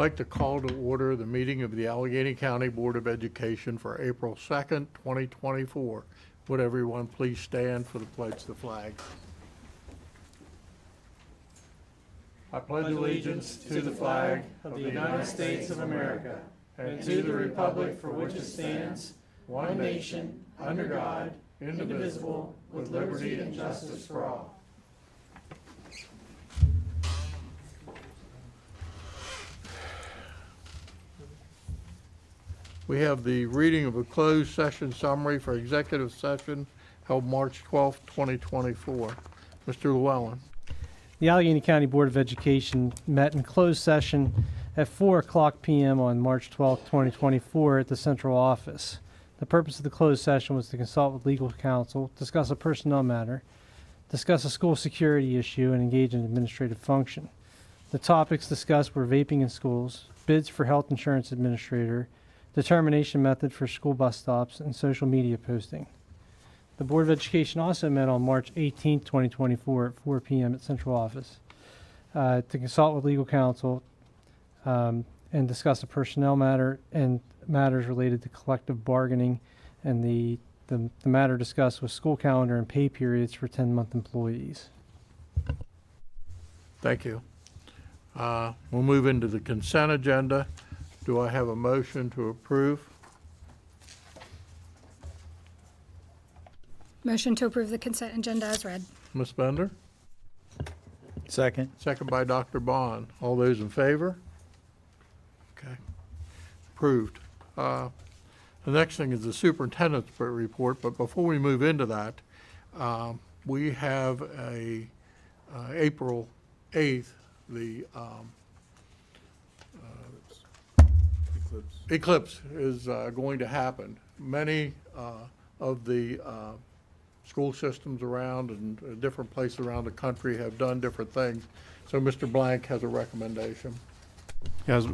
like to call to order the meeting of the Allegany County Board of Education for April 2nd, 2024. Would everyone please stand for the pledge to the flag? I pledge allegiance to the flag of the United States of America and to the republic for which it stands, one nation, under God, indivisible, with liberty and justice for all. We have the reading of a closed session summary for executive session held March 12, 2024. Mr. Llewellyn. The Allegany County Board of Education met in closed session at 4:00 p.m. on March 12, 2024 at the central office. The purpose of the closed session was to consult with legal counsel, discuss a personnel matter, discuss a school security issue, and engage in administrative function. The topics discussed were vaping in schools, bids for health insurance administrator, determination method for school bus stops, and social media posting. The Board of Education also met on March 18, 2024 at 4 p.m. at central office to consult with legal counsel and discuss a personnel matter and matters related to collective bargaining, and the matter discussed was school calendar and pay periods for 10-month employees. Thank you. We'll move into the consent agenda. Do I have a motion to approve? Motion to approve the consent agenda as read. Ms. Bender? Second. Second by Dr. Bond. All those in favor? Okay. Approved. The next thing is the superintendent's report, but before we move into that, we have a April 8th, the eclipse is going to happen. Many of the school systems around and different places around the country have done different things. So Mr. Blank has a recommendation. Yes,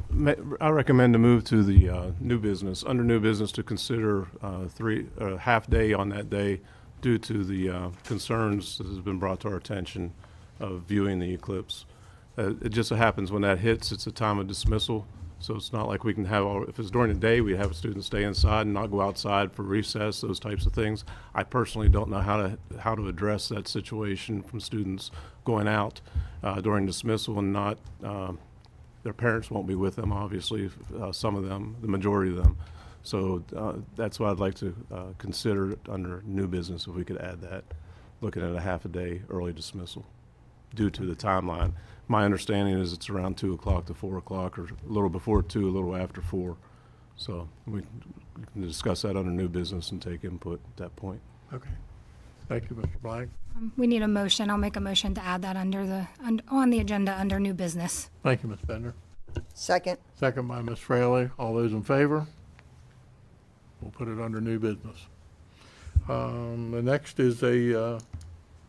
I recommend to move to the new business, under new business, to consider half day on that day due to the concerns that has been brought to our attention of viewing the eclipse. It just so happens when that hits, it's a time of dismissal. So it's not like we can have, if it's during the day, we have students stay inside and not go outside for recess, those types of things. I personally don't know how to address that situation from students going out during dismissal and not, their parents won't be with them, obviously, some of them, the majority of them. So that's what I'd like to consider under new business, if we could add that, looking at a half a day early dismissal due to the timeline. My understanding is it's around 2 o'clock to 4 o'clock, or a little before 2, a little after 4. So we can discuss that under new business and take input at that point. Okay. Thank you, Mr. Blank. We need a motion. I'll make a motion to add that on the agenda under new business. Thank you, Ms. Bender. Second. Second by Ms. Fraley. All those in favor? We'll put it under new business. The next is a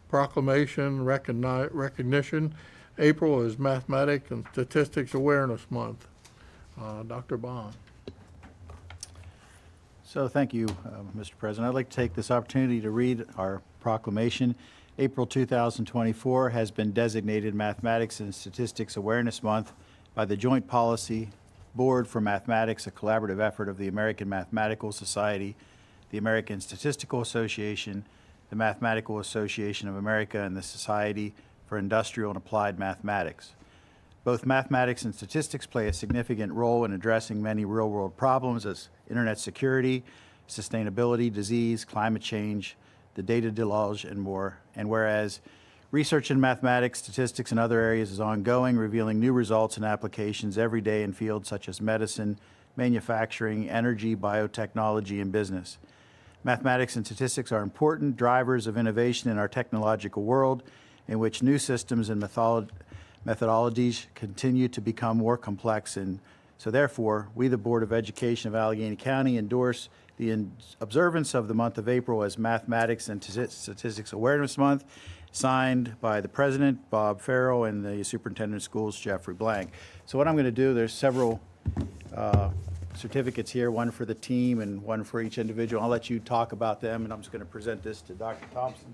proclamation recognition. April is Mathematics and Statistics Awareness Month. Dr. Bond. So thank you, Mr. President. I'd like to take this opportunity to read our proclamation. April 2024 has been designated Mathematics and Statistics Awareness Month by the Joint Policy Board for Mathematics, a collaborative effort of the American Mathematical Society, the American Statistical Association, the Mathematical Association of America, and the Society for Industrial and Applied Mathematics. Both mathematics and statistics play a significant role in addressing many real-world problems as internet security, sustainability, disease, climate change, the data deluge, and more. And whereas research in mathematics, statistics, and other areas is ongoing, revealing new results and applications every day in fields such as medicine, manufacturing, energy, biotechnology, and business. Mathematics and statistics are important drivers of innovation in our technological world, in which new systems and methodologies continue to become more complex. And so therefore, we, the Board of Education of Allegany County, endorse the observance of the month of April as Mathematics and Statistics Awareness Month, signed by the President, Bob Farrell, and the Superintendent of Schools, Jeffrey Blank. So what I'm going to do, there's several certificates here, one for the team and one for each individual. I'll let you talk about them, and I'm just going to present this to Dr. Thompson.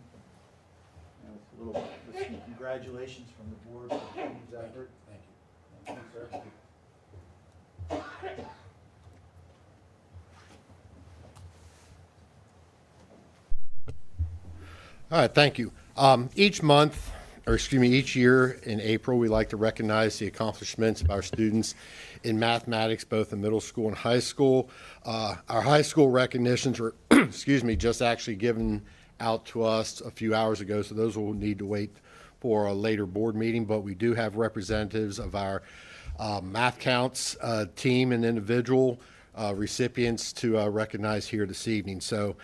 With some congratulations from the board for the team's effort. Thank you. Thank you, sir. All right, thank you. Each month, or excuse me, each year in April, we like to recognize the accomplishments of our students in mathematics, both in middle school and high school. Our high school recognitions were, excuse me, just actually given out to us a few hours ago, so those will need to wait for a later board meeting, but we do have representatives of our math counts team and individual recipients to recognize here this evening. So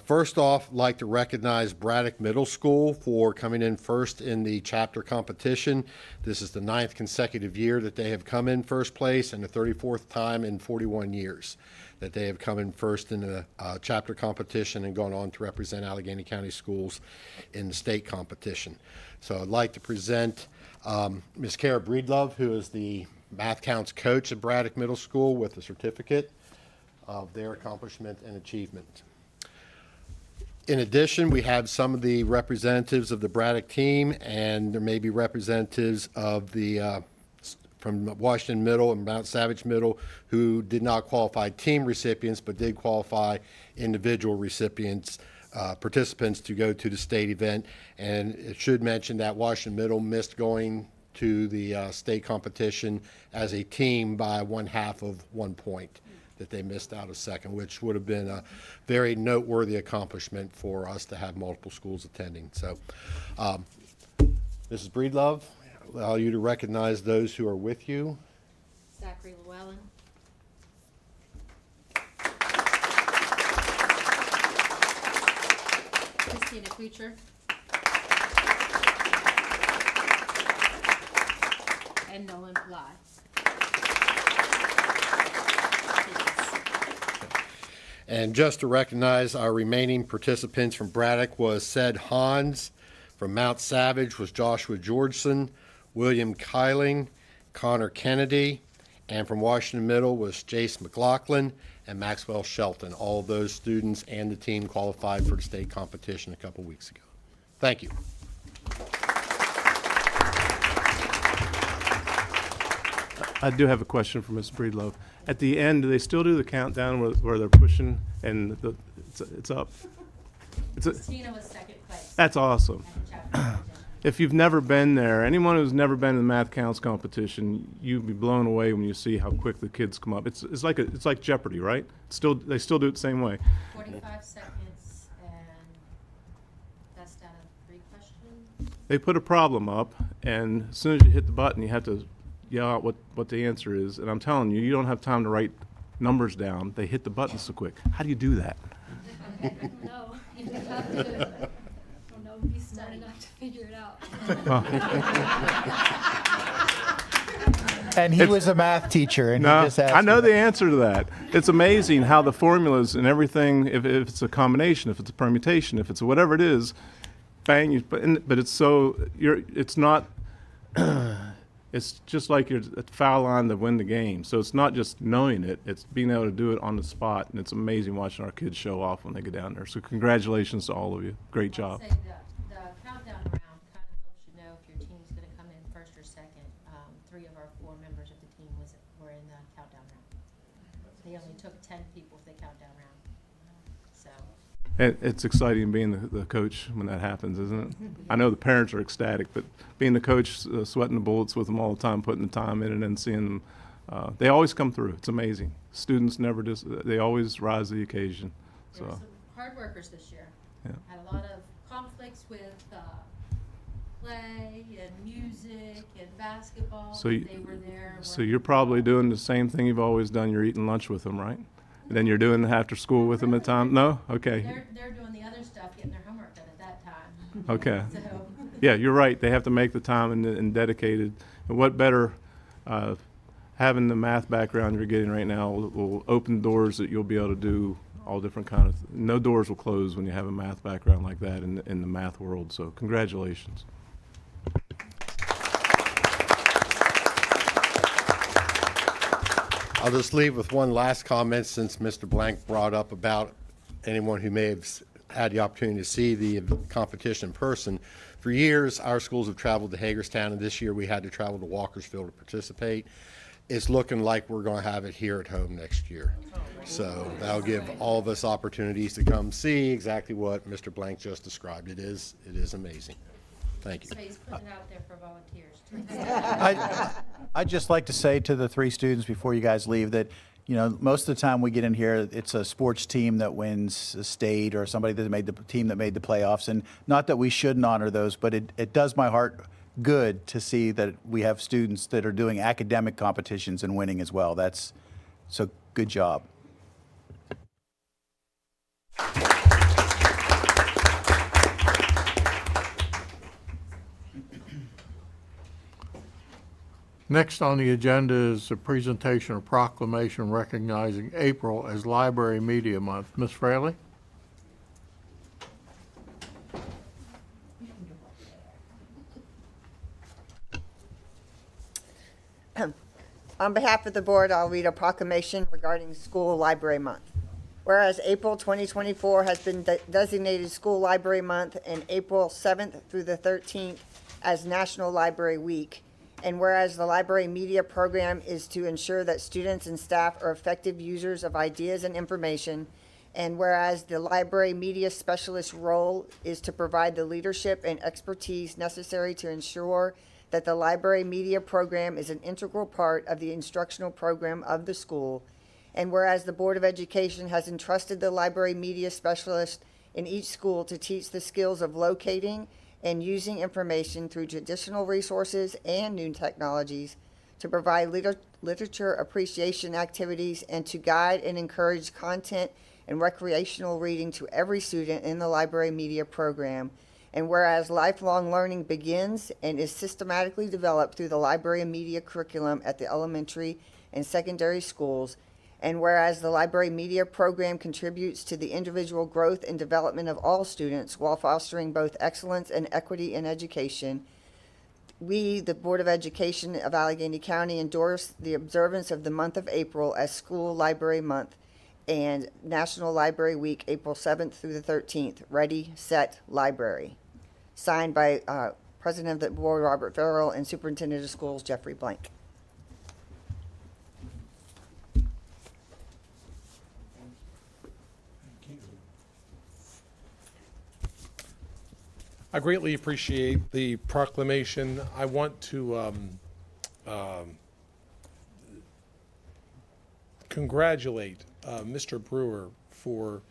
first off, I'd like to recognize Braddock Middle School for coming in first in the chapter competition. This is the 9th consecutive year that they have come in first place and the 34th time in 41 years that they have come in first in the chapter competition and gone on to represent Allegheny County Schools in the state competition. So I'd like to present Ms. Kara Breedlove, who is the math counts coach at Braddock Middle School, with a certificate of their accomplishment and achievement. In addition, we have some of the representatives of the Braddock team, and there may be representatives of the from Washington Middle and Mount Savage Middle who did not qualify team recipients but did qualify individual recipients, participants to go to the state event. And it should mention that Washington Middle missed going to the state competition as a team by 1/2 of 1 point. That they missed out a second, which would have been a very noteworthy accomplishment for us to have multiple schools attending. So, Mrs. Breedlove, allow you to recognize those who are with you. Zachary Llewellyn. Christina Kucher. And Nolan Bly. And just to recognize our remaining participants from Braddock was Ced Hans. From Mount Savage was Joshua Georgeson, William Kyling, Connor Kennedy, and from Washington Middle was Jace McLaughlin and Maxwell Shelton. All of those students and the team qualified for the state competition a couple weeks ago. Thank you. I do have a question for Ms. Breedlove. At the end, do they still do the countdown where they're pushing and it's up? Christina was second place. That's awesome. At the chapter. If you've never been there, anyone who's never been to the math counts competition, you'd be blown away when you see how quick the kids come up. It's like Jeopardy, right? They still do it the same way. 45 seconds and best out of 3 questions. They put a problem up, and as soon as you hit the button, you have to yell out what the answer is. And I'm telling you, you don't have time to write numbers down. They hit the button so quick. How do you do that? I don't know. You just have to, I don't know, be smart enough to figure it out. And he was a math teacher, and he No, just asked I know me the answer to that. It's amazing how the formulas and everything, if it's a combination, if it's a permutation, if it's whatever it is, bang, but it's so, it's not, it's just like you're at the foul line to win the game. So it's not just knowing it, it's being able to do it on the spot. And it's amazing watching our kids show off when they get down there. So congratulations to all of you. Great job. I'll say the countdown round kind of helps you know if your team's going to come in first or second. 3 of our 4 members of the team were in the countdown round. They only took 10 people for the countdown round. So It's exciting being the coach when that happens, isn't it? I know the parents are ecstatic, but being the coach, sweating the bullets with them all the time, putting the time in, and then seeing them, they always come through. It's amazing. Students never they always rise to the occasion. there were So some hard workers this year. Yeah. Had a lot of conflicts with play and music and basketball. So They were there. so you're probably doing the same thing you've always done. You're eating lunch with them, right? And then you're doing after school with them at time? No? Okay. They're doing the other stuff, getting their homework done at that time. Okay. So. Yeah, you're right. They have to make the time and dedicated. And what better, having the math background you're getting right now will open doors that you'll be able to do all different kind of, no doors will close when you have a math background like that in the math world. So congratulations. I'll just leave with one last comment since Mr. Blank brought up about anyone who may have had the opportunity to see the competition in person. For years, our schools have traveled to Hagerstown, and this year we had to travel to Walkersville to participate. it's looking like we're going to have it here at home next year. So that'll give all of us opportunities to come see exactly what Mr. Blank just described. It is amazing. Thank you. So he's putting it out there for volunteers too. I'd just like to say to the 3 students before you guys leave that, you know, most of the time we get in here, it's a sports team that wins a state or somebody that made the team that made the playoffs. And not that we shouldn't honor those, but it does my heart good to see that we have students that are doing academic competitions and winning as well. So good job. Next on the agenda is a presentation of proclamation recognizing April as Library Media Month. Ms. Fraley? On behalf of the board, I'll read a proclamation regarding School Library Month. Whereas April 2024 has been designated School Library Month and April 7th through the 13th as National Library Week, and whereas the library media program is to ensure that students and staff are effective users of ideas and information, and whereas the library media specialist role is to provide the leadership and expertise necessary to ensure that the library media program is an integral part of the instructional program of the school, and whereas the Board of Education has entrusted the library media specialist in each school to teach the skills of locating and using information through traditional resources and new technologies, to provide literature appreciation activities, and to guide and encourage content and recreational reading to every student in the library media program. And whereas lifelong learning begins and is systematically developed through the library and media curriculum at the elementary and secondary schools, and whereas the library media program contributes to the individual growth and development of all students while fostering both excellence and equity in education, we, the Board of Education of Allegany County, endorse the observance of the month of April as School Library Month and National Library Week, April 7th through the 13th. Ready, set, library. Signed by President of the Board, Robert Farrell, and Superintendent of Schools, Jeffrey Blank. I greatly appreciate the proclamation. I want to congratulate Mr. Brewer for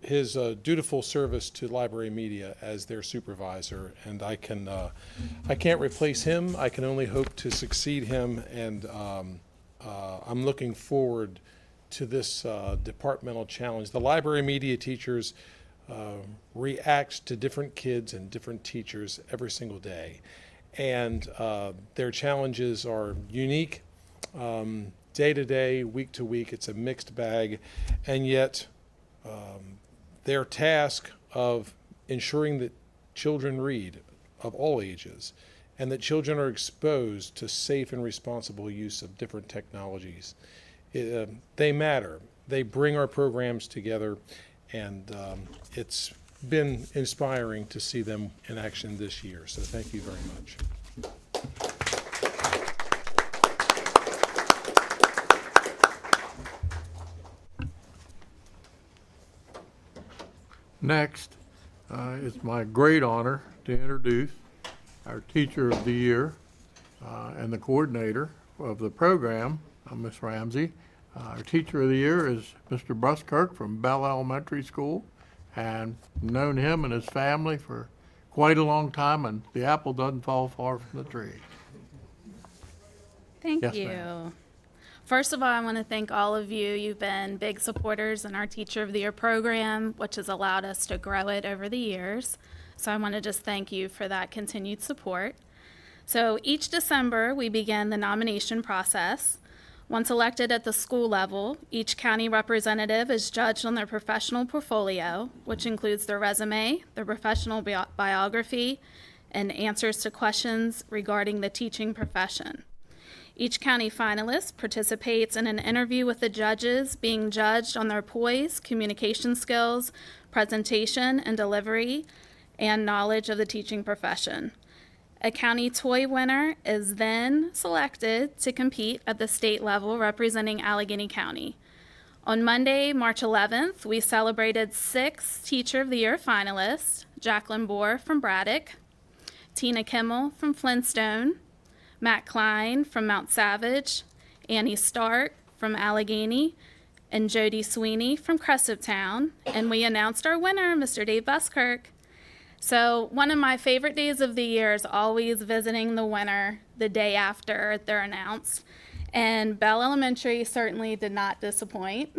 his dutiful service to library media as their supervisor, and I can't replace him. I can only hope to succeed him, and I'm looking forward to this departmental challenge. The library media teachers react to different kids and different teachers every single day, and their challenges are unique. Day to day, week to week, it's a mixed bag, and yet their task of ensuring that children read of all ages and that children are exposed to safe and responsible use of different technologies, they matter. They bring our programs together, and it's been inspiring to see them in action this year. So thank you very much. Next, it's my great honor to introduce our Teacher of the Year and the coordinator of the program, Ms. Ramsey. Our Teacher of the Year is Mr. Buskirk from Bell Elementary School, and known him and his family for quite a long time, and the apple doesn't fall far from the tree. Thank Yes, you. ma'am. First of all, I want to thank all of you. You've been big supporters in our Teacher of the Year program, which has allowed us to grow it over the years. So I want to just thank you for that continued support. So each December, we begin the nomination process. Once elected at the school level, each county representative is judged on their professional portfolio, which includes their resume, their professional biography, and answers to questions regarding the teaching profession. Each county finalist participates in an interview with the judges, being judged on their poise, communication skills, presentation and delivery, and knowledge of the teaching profession. A county toy winner is then selected to compete at the state level representing Allegany County. On Monday, March 11th, we celebrated 6 Teacher of the Year finalists: Jacqueline Bohr from Braddock, Tina Kimmel from Flintstone, Matt Klein from Mount Savage, Annie Stark from Allegany, and Jody Sweeney from Cresaptown. And we announced our winner, Mr. Dave Buskirk. So one of my favorite days of the year is always visiting the winner the day after they're announced. And Bell Elementary certainly did not disappoint.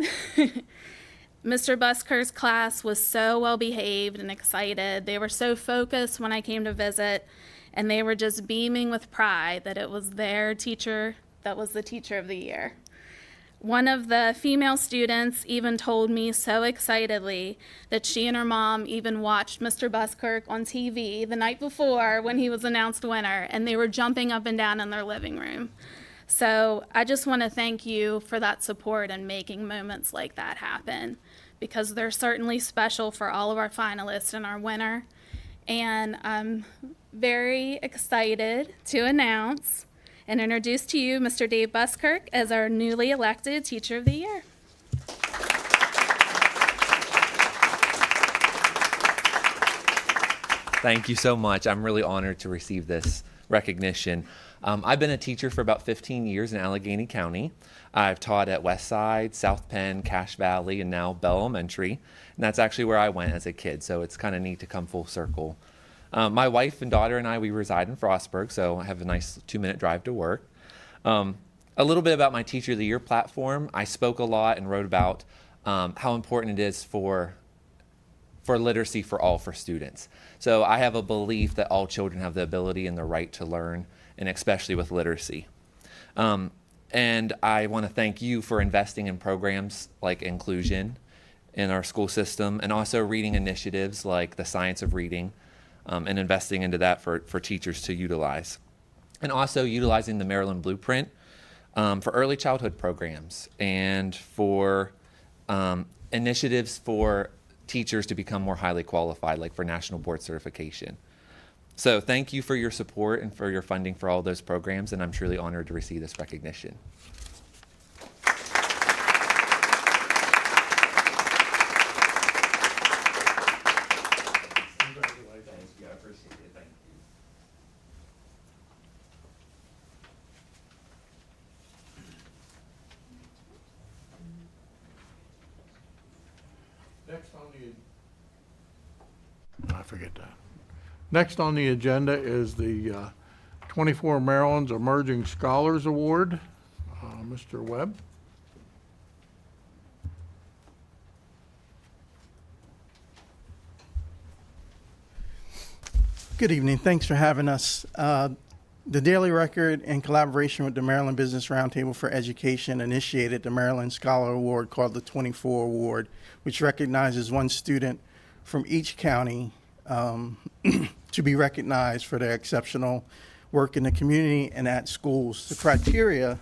Mr. Buskirk's class was so well behaved and excited. They were so focused when I came to visit, and they were just beaming with pride that it was their teacher that was the Teacher of the Year. One of the female students even told me so excitedly that she and her mom even watched Mr. Buskirk on TV the night before when he was announced winner, and they were jumping up and down in their living room. So I just want to thank you for that support and making moments like that happen, because they're certainly special for all of our finalists and our winner. And I'm very excited to announce and introduce to you Mr. Dave Buskirk as our newly elected Teacher of the Year. Thank you so much. I'm really honored to receive this recognition. I've been a teacher for about 15 years in Allegany County. I've taught at Westside, South Penn, Cache Valley, and now Bell Elementary. And that's actually where I went as a kid, so it's kind of neat to come full circle. My wife and daughter and I, we reside in Frostburg, so I have a nice 2-minute drive to work. A little bit about my Teacher of the Year platform. I spoke a lot and wrote about how important it is for literacy for all for students. So I have a belief that all children have the ability and the right to learn, and especially with literacy. And I want to thank you for investing in programs like inclusion in our school system, and also reading initiatives like the Science of Reading, and investing into that for teachers to utilize. And also utilizing the Maryland Blueprint for early childhood programs and for initiatives for teachers to become more highly qualified, like for national board certification. So thank you for your support and for your funding for all those programs, and I'm truly honored to receive this recognition. I forget that. Next on the agenda is the 24 Maryland's Emerging Scholars Award. Mr. Webb. Good evening. Thanks for having us. The Daily Record, in collaboration with the Maryland Business Roundtable for Education, initiated the Maryland Scholar Award called the 24 Award, which recognizes one student from each county to be recognized for their exceptional work in the community and at schools. The criteria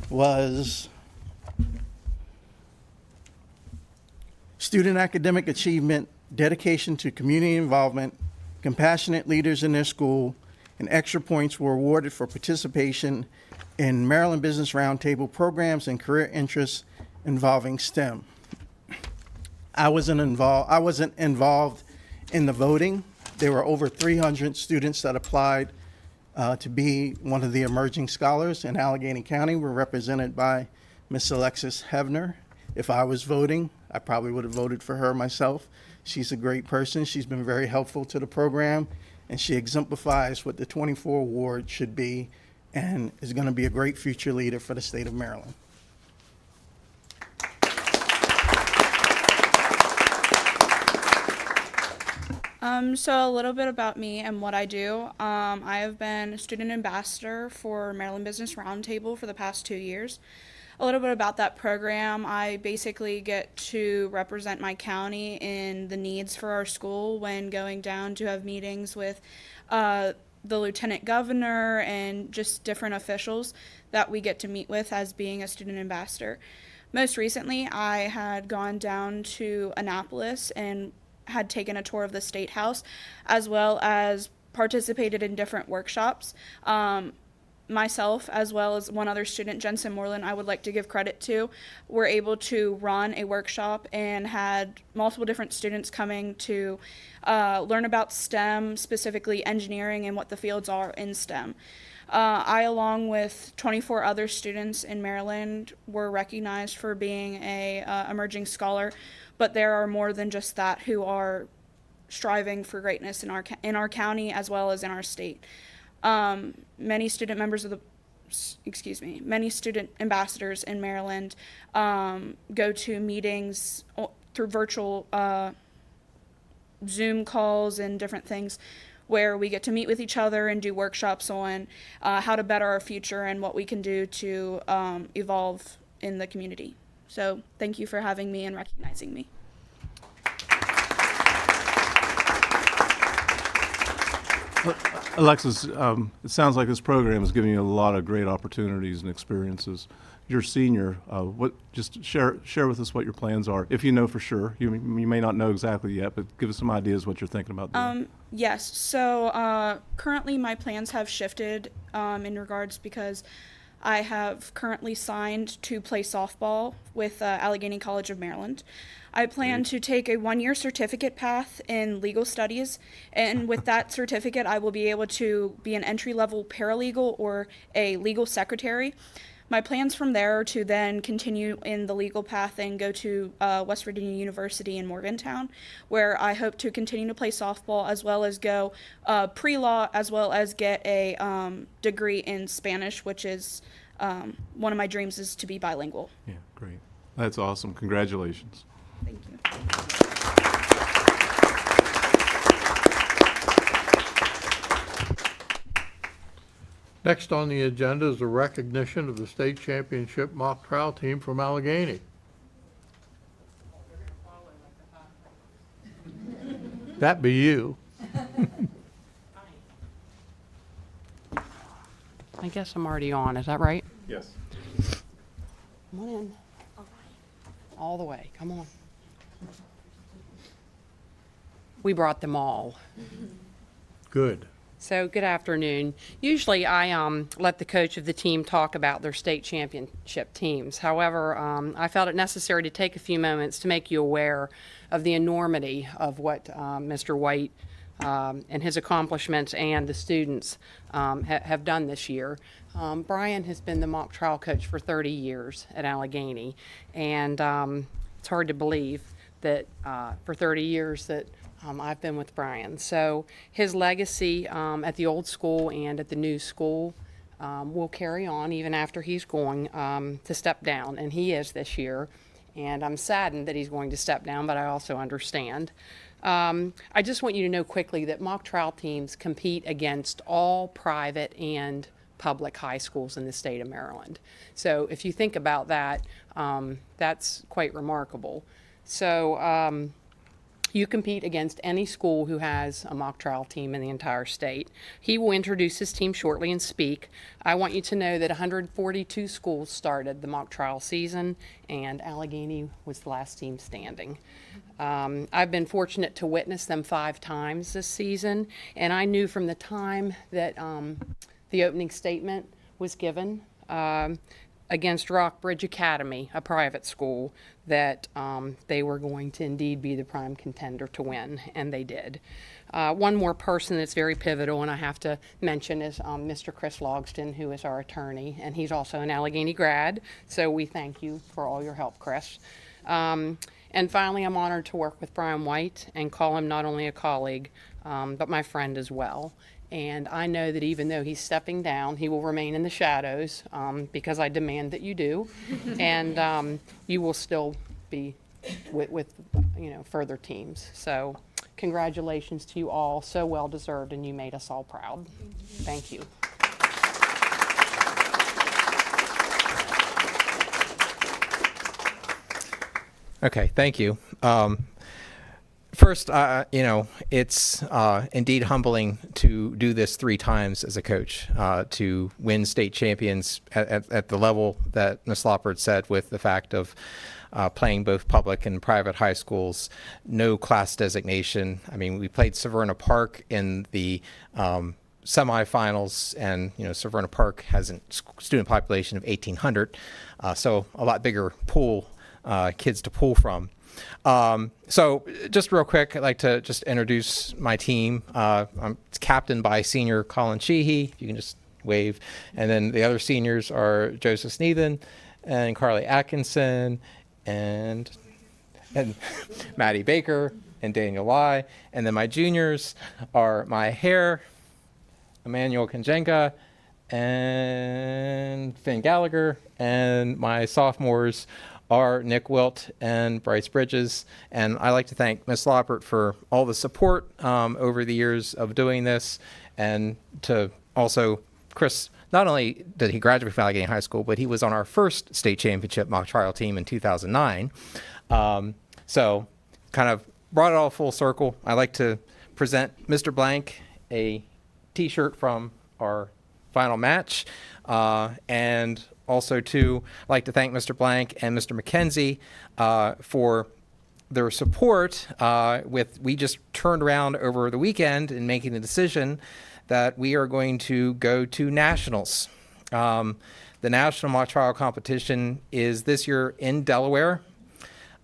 was student academic achievement, dedication to community involvement, compassionate leaders in their school, and extra points were awarded for participation in Maryland Business Roundtable programs and career interests involving STEM. I wasn't involved in the voting. There were over 300 students that applied to be one of the emerging scholars in Allegany County. We're represented by Miss Alexis Hevner. If I was voting, I probably would have voted for her myself. She's a great person. She's been very helpful to the program, and she exemplifies what the 24 Award should be and is going to be a great future leader for the state of Maryland. So a little bit about me and what I do. I have been student ambassador for Maryland Business Roundtable for the past 2 years. A little bit about that program: I basically get to represent my county in the needs for our school when going down to have meetings with the lieutenant governor and just different officials that we get to meet with as being a student ambassador. Most recently, I had gone down to Annapolis and had taken a tour of the State House, as well as participated in different workshops. Myself, as well as one other student, Jensen Moreland, I would like to give credit to, were able to run a workshop and had multiple different students coming to learn about STEM, specifically engineering and what the fields are in STEM. I, along with 24 other students in Maryland, were recognized for being a emerging scholar, but there are more than just that who are striving for greatness in our county as well as in our state. Many student ambassadors in Maryland go to meetings through virtual Zoom calls and different things where we get to meet with each other and do workshops on how to better our future and what we can do to evolve in the community. So thank you for having me and recognizing me. Alexis, it sounds like this program is giving you a lot of great opportunities and experiences. You're a senior. Just share with us what your plans are, if you know for sure. You may not know exactly yet, but give us some ideas what you're thinking about doing. Yes. So currently my plans have shifted in regards because I have currently signed to play softball with Allegany College of Maryland. I plan to take a one-year certificate path in legal studies, and with that certificate, I will be able to be an entry-level paralegal or a legal secretary. My plans from there are to then continue in the legal path and go to West Virginia University in Morgantown, where I hope to continue to play softball as well as go pre-law, as well as get a degree in Spanish, which is one of my dreams is to be bilingual. Yeah, great. That's awesome. Congratulations. Thank you. Next on the agenda is a recognition of the state championship mock trial team from Allegany. That be you. I guess I'm already on. Is that right? Yes. Come on in. All the way. Come on. We brought them all. Good. So good afternoon. Usually I let the coach of the team talk about their state championship teams. However, I felt it necessary to take a few moments to make you aware of the enormity of what Mr. White and his accomplishments and the students have done this year. Brian has been the mock trial coach for 30 years at Allegany, and it's hard to believe that for 30 years that I've been with Brian. So his legacy at the old school and at the new school will carry on even after he's going to step down, and he is this year. And I'm saddened that he's going to step down, but I also understand. I just want you to know quickly that mock trial teams compete against all private and public high schools in the state of Maryland. So if you think about that, that's quite remarkable. So you compete against any school who has a mock trial team in the entire state. He will introduce his team shortly and speak. I want you to know that 142 schools started the mock trial season, and Allegany was the last team standing. I've been fortunate to witness them 5 times this season, and I knew from the time that the opening statement was given against Rockbridge Academy, a private school, that they were going to indeed be the prime contender to win, and they did. One more person that's very pivotal, and I have to mention, is Mr. Chris Logston, who is our attorney, and he's also an Allegany grad, so we thank you for all your help, Chris. And finally, I'm honored to work with Brian White and call him not only a colleague, but my friend as well. And I know that even though he's stepping down, he will remain in the shadows because I demand that you do. And you will still be with further teams. So congratulations to you all. So well deserved, and you made us all proud. Thank you. Okay, thank you. First, it's indeed humbling to do this 3 times as a coach, to win state champions at the level that Ms. Loppert said, with the fact of playing both public and private high schools, no class designation. I mean, we played Severna Park in the semifinals, and Severna Park has a student population of 1,800, so a lot bigger pool, kids to pull from. So just real quick, I'd like to just introduce my team. I'm captained by senior Colin Sheehy, if you can just wave. And then the other seniors are Joseph Sneathan and Carly Atkinson and Maddie Baker and Daniel Lai. And then my juniors are Maya Hare, Emmanuel Kanjenga, and Finn Gallagher. And my sophomores are Nick Wilt and Bryce Bridges. And I'd like to thank Ms. Loppert for all the support over the years of doing this, and to also Chris. Not only did he graduate from Allegany High School, but he was on our first state championship mock trial team in 2009. So kind of brought it all full circle. I'd like to present Mr. Blank a T-shirt from our final match, and also, too, I'd like to thank Mr. Blank and Mr. McKenzie for their support. We just turned around over the weekend in making the decision that we are going to go to nationals. The national mock trial competition is this year in Delaware.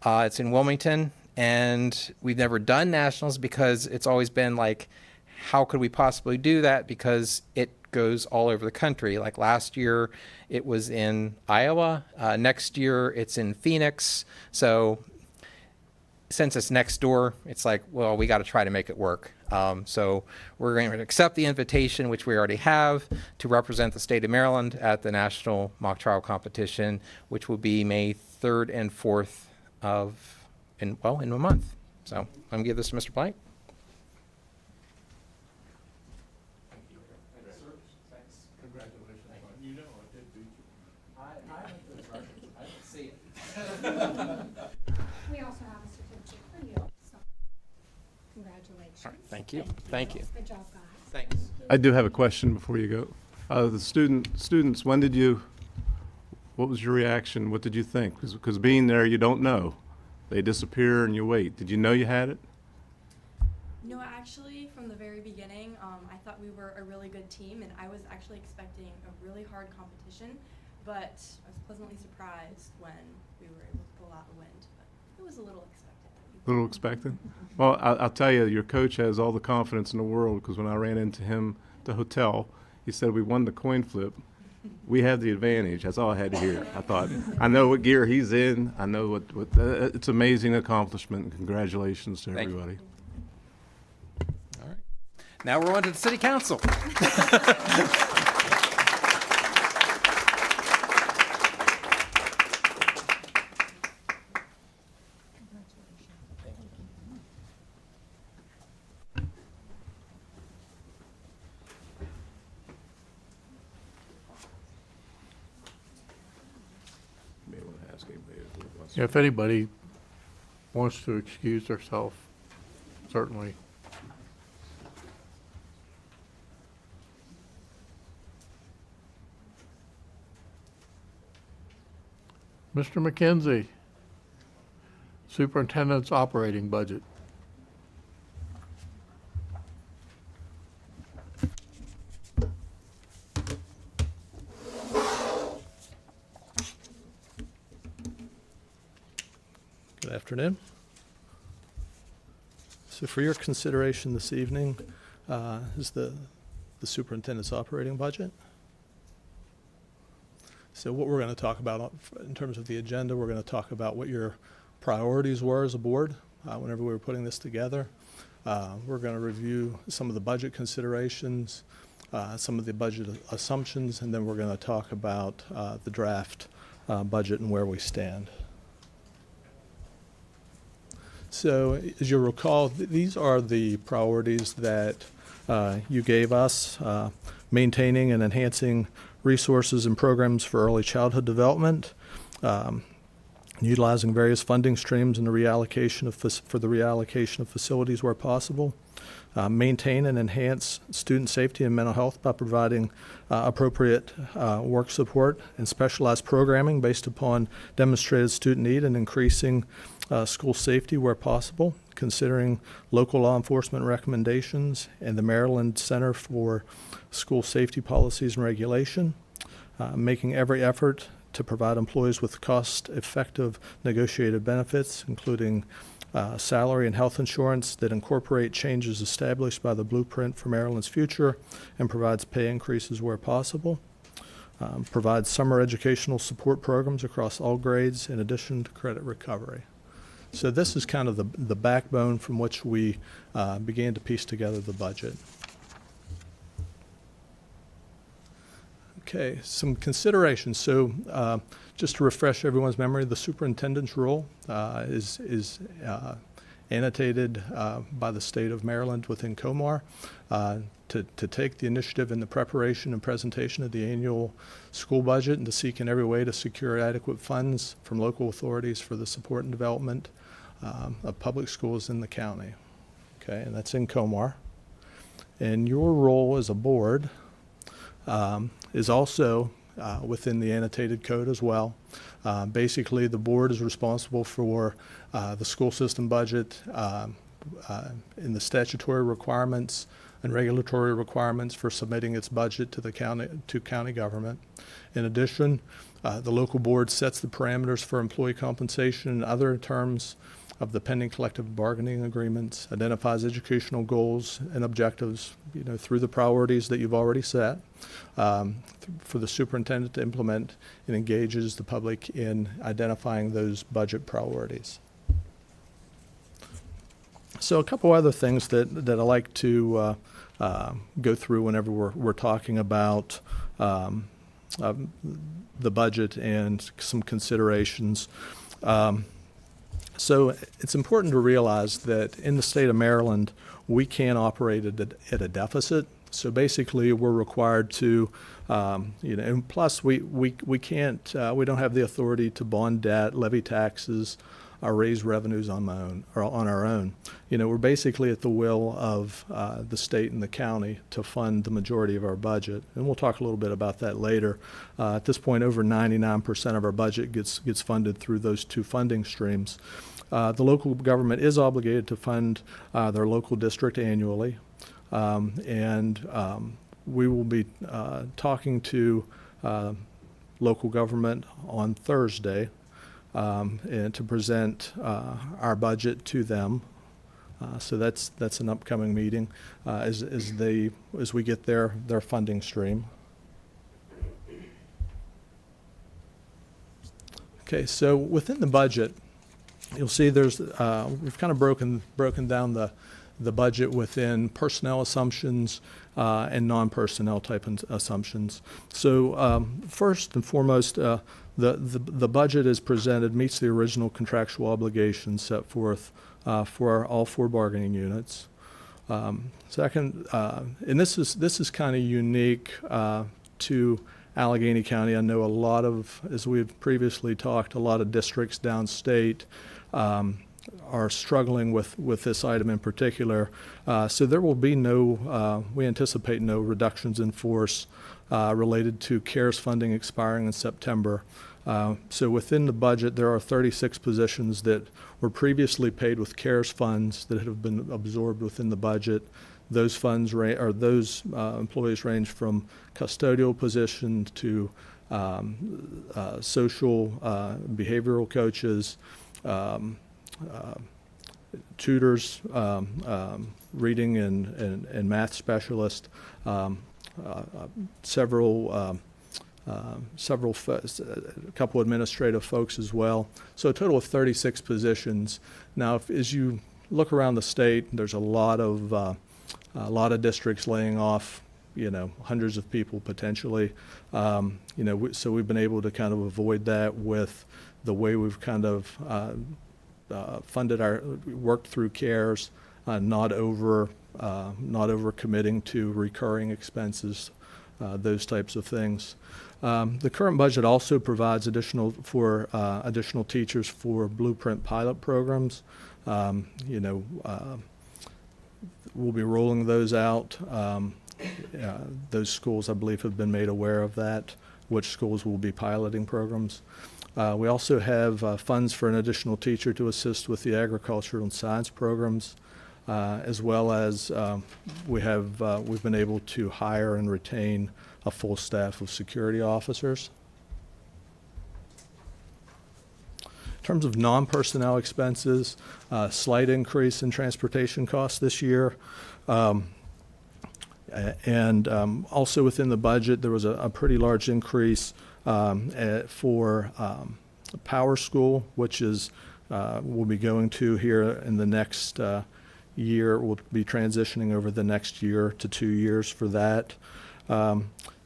It's in Wilmington, and we've never done nationals because it's always been like, how could we possibly do that? Because it goes all over the country. Like last year, it was in Iowa. Next year, it's in Phoenix. So since it's next door, it's like, well, we got to try to make it work. So we're going to accept the invitation, which we already have, to represent the state of Maryland at the national mock trial competition, which will be May 3rd and 4th in a month. So I'm going to give this to Mr. Blank. We also have a certificate for you, so congratulations. All right, thank you. Thank you. Good job, guys. Thanks. I do have a question before you go. The students, what was your reaction? What did you think? Because being there, you don't know. They disappear and you wait. Did you know you had it? No, actually, from the very beginning, I thought we were a really good team, and I was actually expecting a really hard competition, but I was pleasantly surprised when we were able to pull out a win. But it was a little expected. A little expected? Well, I'll tell you, your coach has all the confidence in the world, because when I ran into him at the hotel, he said, we won the coin flip. We have the advantage. That's all I had to hear. I thought, I know what gear he's in. I know what it's amazing accomplishment, and congratulations to everybody. All right. Now we're on to the city council. If anybody wants to excuse themselves, certainly. Mr. McKenzie, Superintendent's operating budget. Good afternoon. So for your consideration this evening is the superintendent's operating budget. So what we're going to talk about in terms of the agenda, we're going to talk about what your priorities were as a board whenever we were putting this together. We're going to review some of the budget considerations, some of the budget assumptions, and then we're going to talk about the draft budget and where we stand. So as you recall, these are the priorities that you gave us, maintaining and enhancing resources and programs for early childhood development, utilizing various funding streams and the reallocation of for the reallocation of facilities where possible. Maintain and enhance student safety and mental health by providing appropriate work support and specialized programming based upon demonstrated student need and increasing school safety where possible, considering local law enforcement recommendations and the Maryland Center for School Safety Policies and Regulation, making every effort to provide employees with cost-effective negotiated benefits, including salary and health insurance that incorporate changes established by the Blueprint for Maryland's Future and provides pay increases where possible. Provides summer educational support programs across all grades in addition to credit recovery. So this is kind of the backbone from which we began to piece together the budget. Okay, some considerations. So just to refresh everyone's memory, the superintendent's role is annotated by the state of Maryland within COMAR to take the initiative in the preparation and presentation of the annual school budget and to seek in every way to secure adequate funds from local authorities for the support and development of public schools in the county. Okay, and that's in COMAR. And your role as a board is also within the annotated code as well. Basically, the board is responsible for the school system budget in the statutory requirements and regulatory requirements for submitting its budget to the county government. In addition, the local board sets the parameters for employee compensation and other terms of the pending collective bargaining agreements, identifies educational goals and objectives, through the priorities that you've already set for the superintendent to implement, and engages the public in identifying those budget priorities. So a couple other things that I like to go through whenever we're talking about the budget and some considerations. So it's important to realize that in the state of Maryland, we can operate at a deficit. So basically, we're required to, and plus we can't, we don't have the authority to bond debt, levy taxes, or raise revenues on our own. We're basically at the will of the state and the county to fund the majority of our budget, and we'll talk a little bit about that later. At this point, over 99% of our budget gets funded through those two funding streams. The local government is obligated to fund their local district annually, and we will be talking to local government on Thursday and to present our budget to them. So that's an upcoming meeting as we get their funding stream. Okay, so within the budget, you'll see there's we've kind of broken down the budget within personnel assumptions and non-personnel type assumptions. So first and foremost, the budget as presented meets the original contractual obligations set forth for all four bargaining units. Second, and this is kind of unique to Allegany County. I know a lot of, as we've previously talked, a lot of districts downstate are struggling with this item in particular. So there will be we anticipate no reductions in force related to CARES funding expiring in September. So within the budget, there are 36 positions that were previously paid with CARES funds that have been absorbed within the budget. Those funds those employees range from custodial positions to social behavioral coaches, tutors, reading and math specialists, a couple administrative folks as well. So a total of 36 positions. Now, as you look around the state, there's a lot of districts laying off, hundreds of people potentially. So we've been able to kind of avoid that with the way we've kind of worked through CARES, not over committing to recurring expenses those types of things. The current budget also provides additional teachers for blueprint pilot programs. We'll be rolling those out. Those schools, I believe, have been made aware of that, which schools will be piloting programs. We also have funds for an additional teacher to assist with the agricultural and science programs, as well as we've been able to hire and retain a full staff of security officers. In terms of non-personnel expenses, slight increase in transportation costs this year. Also within the budget, there was a pretty large increase for Power School, which is we'll be going to here in the next year. We'll be transitioning over the next year to 2 years for that.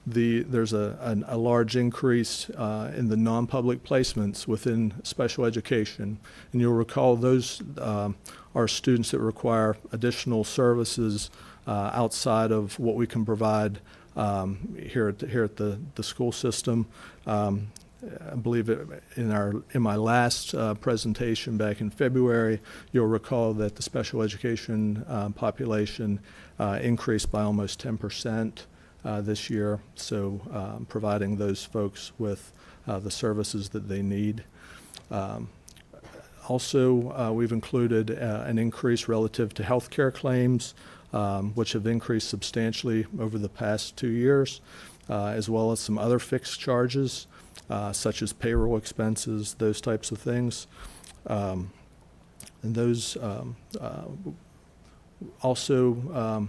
There's a large increase in the non-public placements within special education. And you'll recall those are students that require additional services outside of what we can provide here at the school system. I believe in my last presentation back in February, you'll recall that the special education population increased by almost 10% this year, so providing those folks with the services that they need. Also, we've included an increase relative to health care claims, which have increased substantially over the past 2 years, as well as some other fixed charges, such as payroll expenses, those types of things. And those also,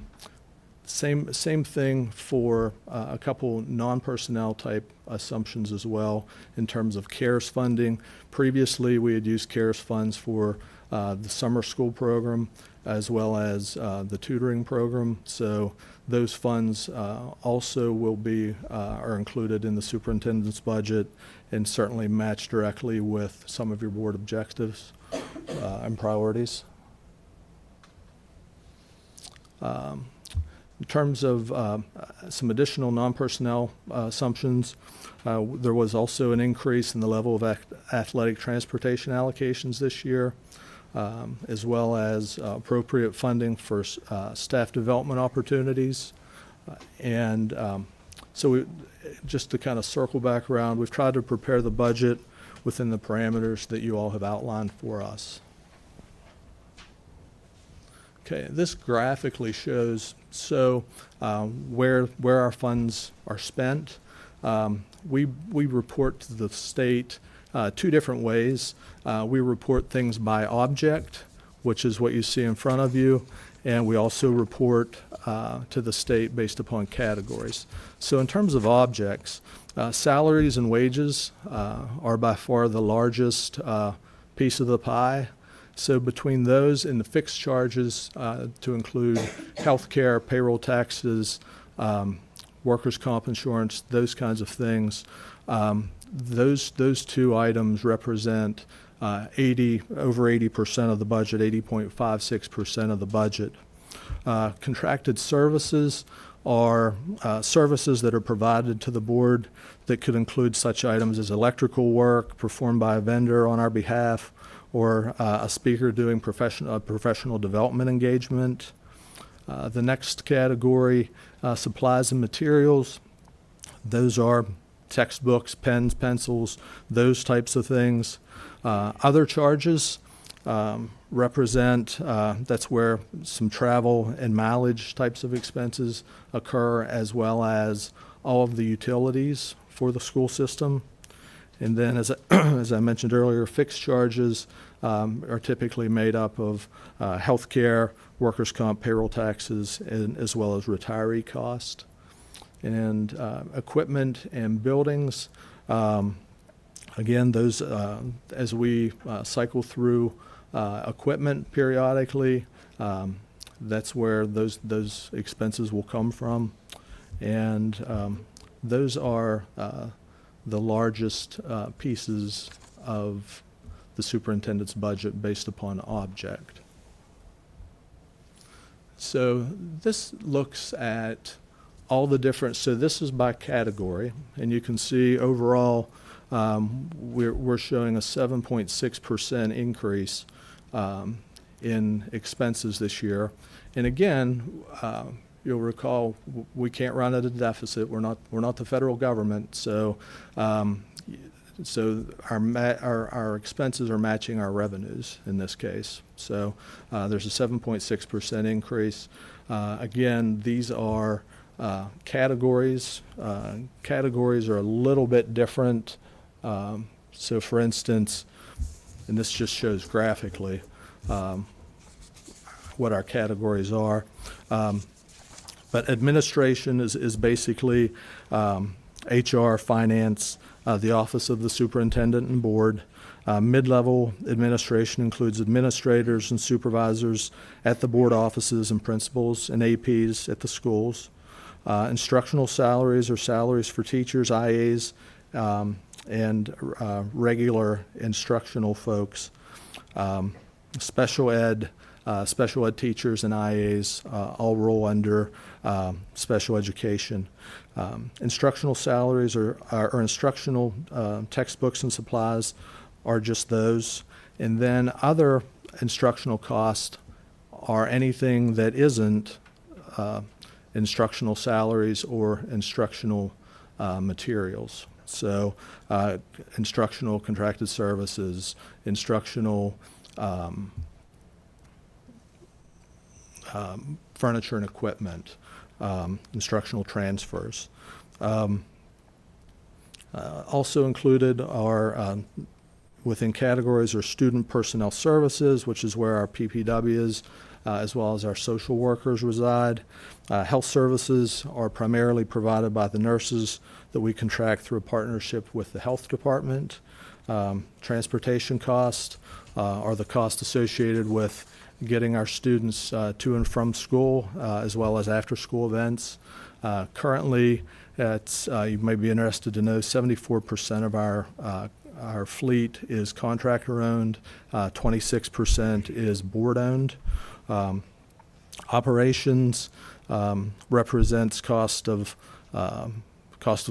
same thing for a couple non-personnel type assumptions as well in terms of CARES funding. Previously, we had used CARES funds for the summer school program as well as the tutoring program. So those funds also will be are included in the superintendent's budget and certainly match directly with some of your board objectives and priorities. In terms of some additional non-personnel assumptions, there was also an increase in the level of athletic transportation allocations this year, as well as appropriate funding for staff development opportunities. So just to kind of circle back around, we've tried to prepare the budget within the parameters that you all have outlined for us. Okay, this graphically shows where our funds are spent. We report to the state 2 different ways. We report things by object, which is what you see in front of you, and we also report to the state based upon categories. So in terms of objects, salaries and wages are by far the largest piece of the pie. So between those and the fixed charges to include health care, payroll taxes, workers' comp insurance, those kinds of things, those 2 items represent over 80% of the budget, 80.56% of the budget. Contracted services are services that are provided to the board that could include such items as electrical work performed by a vendor on our behalf, or a speaker doing professional development engagement. The next category, supplies and materials. Those are textbooks, pens, pencils, those types of things. Other charges represent, that's where some travel and mileage types of expenses occur, as well as all of the utilities for the school system. And then, as I mentioned earlier, fixed charges are typically made up of health care, workers' comp, payroll taxes, and as well as retiree cost. And equipment and buildings, again, those as we cycle through equipment periodically, that's where those expenses will come from. And those are the largest pieces of the superintendent's budget based upon object. So this looks at all the different, so this is by category, and you can see overall we're showing a 7.6% increase in expenses this year. And again, you'll recall we can't run at a deficit. We're not the federal government, so so our expenses are matching our revenues in this case. So there's a 7.6% increase. Again, these are categories. Categories are a little bit different. So for instance, and this just shows graphically what our categories are. But administration is basically HR, finance, the Office of the Superintendent and Board. Mid-level administration includes administrators and supervisors at the board offices and principals and APs at the schools. Instructional salaries are salaries for teachers, IAs, and regular instructional folks. Special ed teachers and IAs all roll under special education. Instructional salaries or instructional textbooks and supplies are just those. And then other instructional costs are anything that isn't instructional salaries or instructional materials. So instructional contracted services, instructional furniture and equipment, instructional transfers. Also included are, within categories, are student personnel services, which is where our PPWs as well as our social workers reside. Health services are primarily provided by the nurses that we contract through a partnership with the health department. Transportation costs are the costs associated with getting our students to and from school, as well as after-school events. Currently, you may be interested to know 74% of our fleet is contractor-owned, 26% is board-owned. Operations represents cost of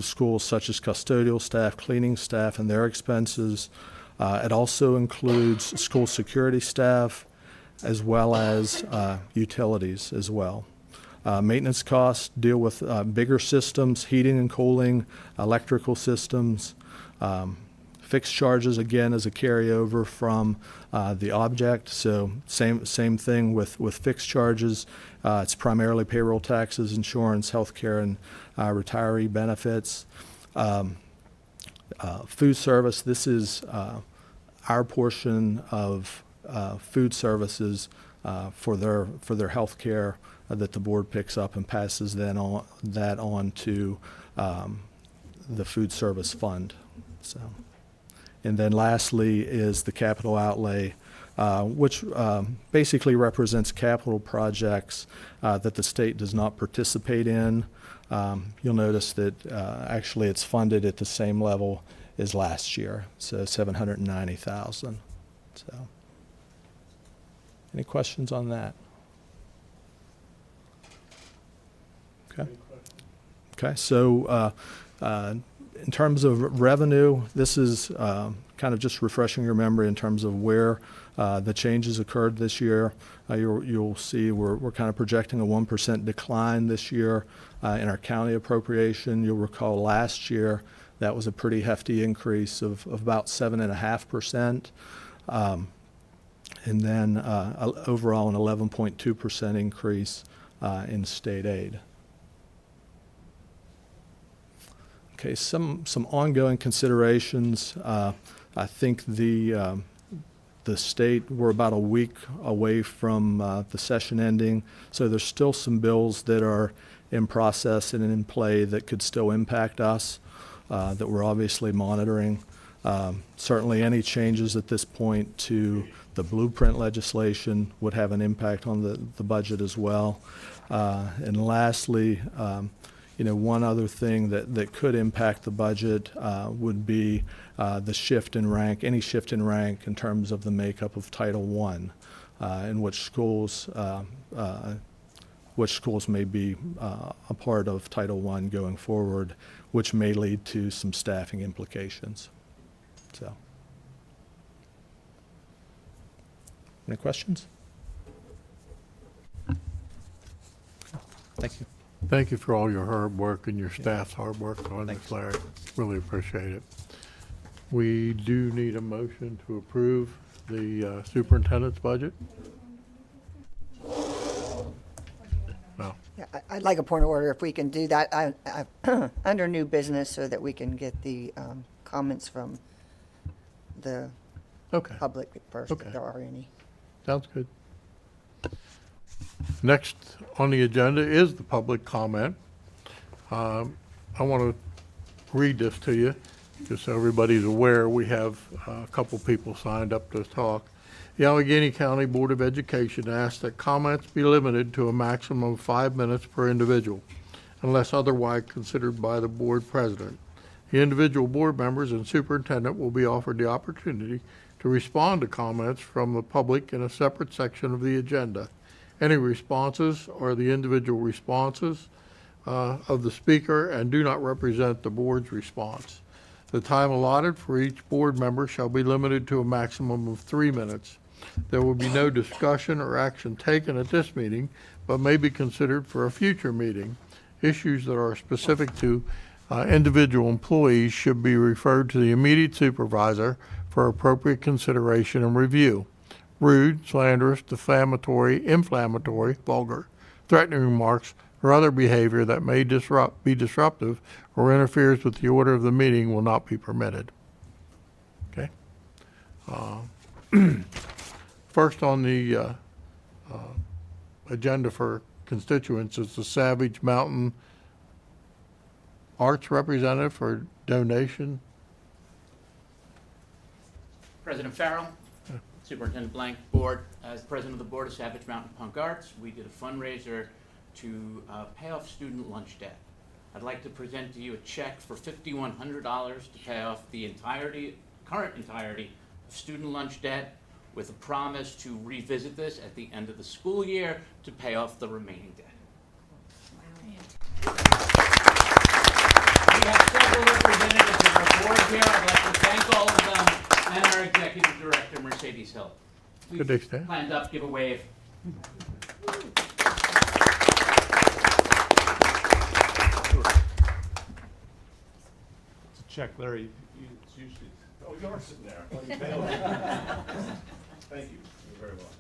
schools such as custodial staff, cleaning staff, and their expenses. It also includes school security staff, as well as utilities as well. Maintenance costs deal with bigger systems, heating and cooling, electrical systems. Fixed charges, again, is a carryover from the object. So same thing with fixed charges. It's primarily payroll taxes, insurance, healthcare, and retiree benefits. Food service, this is our portion of food services for their health care that the board picks up and passes that on to the food service fund. So, and then lastly is the capital outlay, which basically represents capital projects that the state does not participate in. You'll notice that actually it's funded at the same level as last year, so $790,000. So, any questions on that? Okay. Okay. So, in terms of revenue, this is kind of just refreshing your memory in terms of where the changes occurred this year. You'll see we're kind of projecting a 1% decline this year in our county appropriation. You'll recall last year that was a pretty hefty increase of about 7.5%. And then overall an 11.2% increase in state aid. Okay, some ongoing considerations. I think the state, we're about a week away from the session ending, so there's still some bills that are in process and in play that could still impact us that we're obviously monitoring. Certainly any changes at this point to the blueprint legislation would have an impact on the budget as well. And lastly, one other thing that could impact the budget would be the shift in rank, any shift in rank in terms of the makeup of Title I, in which schools which schools may be a part of Title I going forward, which may lead to some staffing implications. So, any questions? Thank you. Thank you for all your hard work and your staff's hard work on this, Larry. Really appreciate it. We do need a motion to approve the superintendent's budget. No. Yeah, I'd like a point of order if we can do that under new business so that we can get the comments from the public first, if there are any. Sounds good. Next on the agenda is the public comment. I want to read this to you, just so everybody's aware. We have a couple people signed up to talk. The Allegany County Board of Education asks that comments be limited to a maximum of 5 minutes per individual, unless otherwise considered by the board president. The individual board members and superintendent will be offered the opportunity to respond to comments from the public in a separate section of the agenda. Any responses are the individual responses of the speaker and do not represent the board's response. The time allotted for each board member shall be limited to a maximum of 3 minutes. There will be no discussion or action taken at this meeting, but may be considered for a future meeting. Issues that are specific to individual employees should be referred to the immediate supervisor for appropriate consideration and review. Rude, slanderous, defamatory, inflammatory, vulgar, threatening remarks, or other behavior that may be disruptive or interferes with the order of the meeting will not be permitted. Okay. First on the agenda for constituents is the Savage Mountain Arts representative for donation. President Farrell, Superintendent Blank, Board, as President of the Board of Savage Mountain Punk Arts, we did a fundraiser to pay off student lunch debt. I'd like to present to you a check for $5,100 to pay off the current entirety of student lunch debt, with a promise to revisit this at the end of the school year to pay off the remaining debt. We have several representatives of our board here. I'd like to thank all of them and our executive director, Mercedes Hill. Good day, Stan. Stand up, give a wave. It's a check, Larry. It's usually, oh, you are sitting there. Thank you. You're very welcome.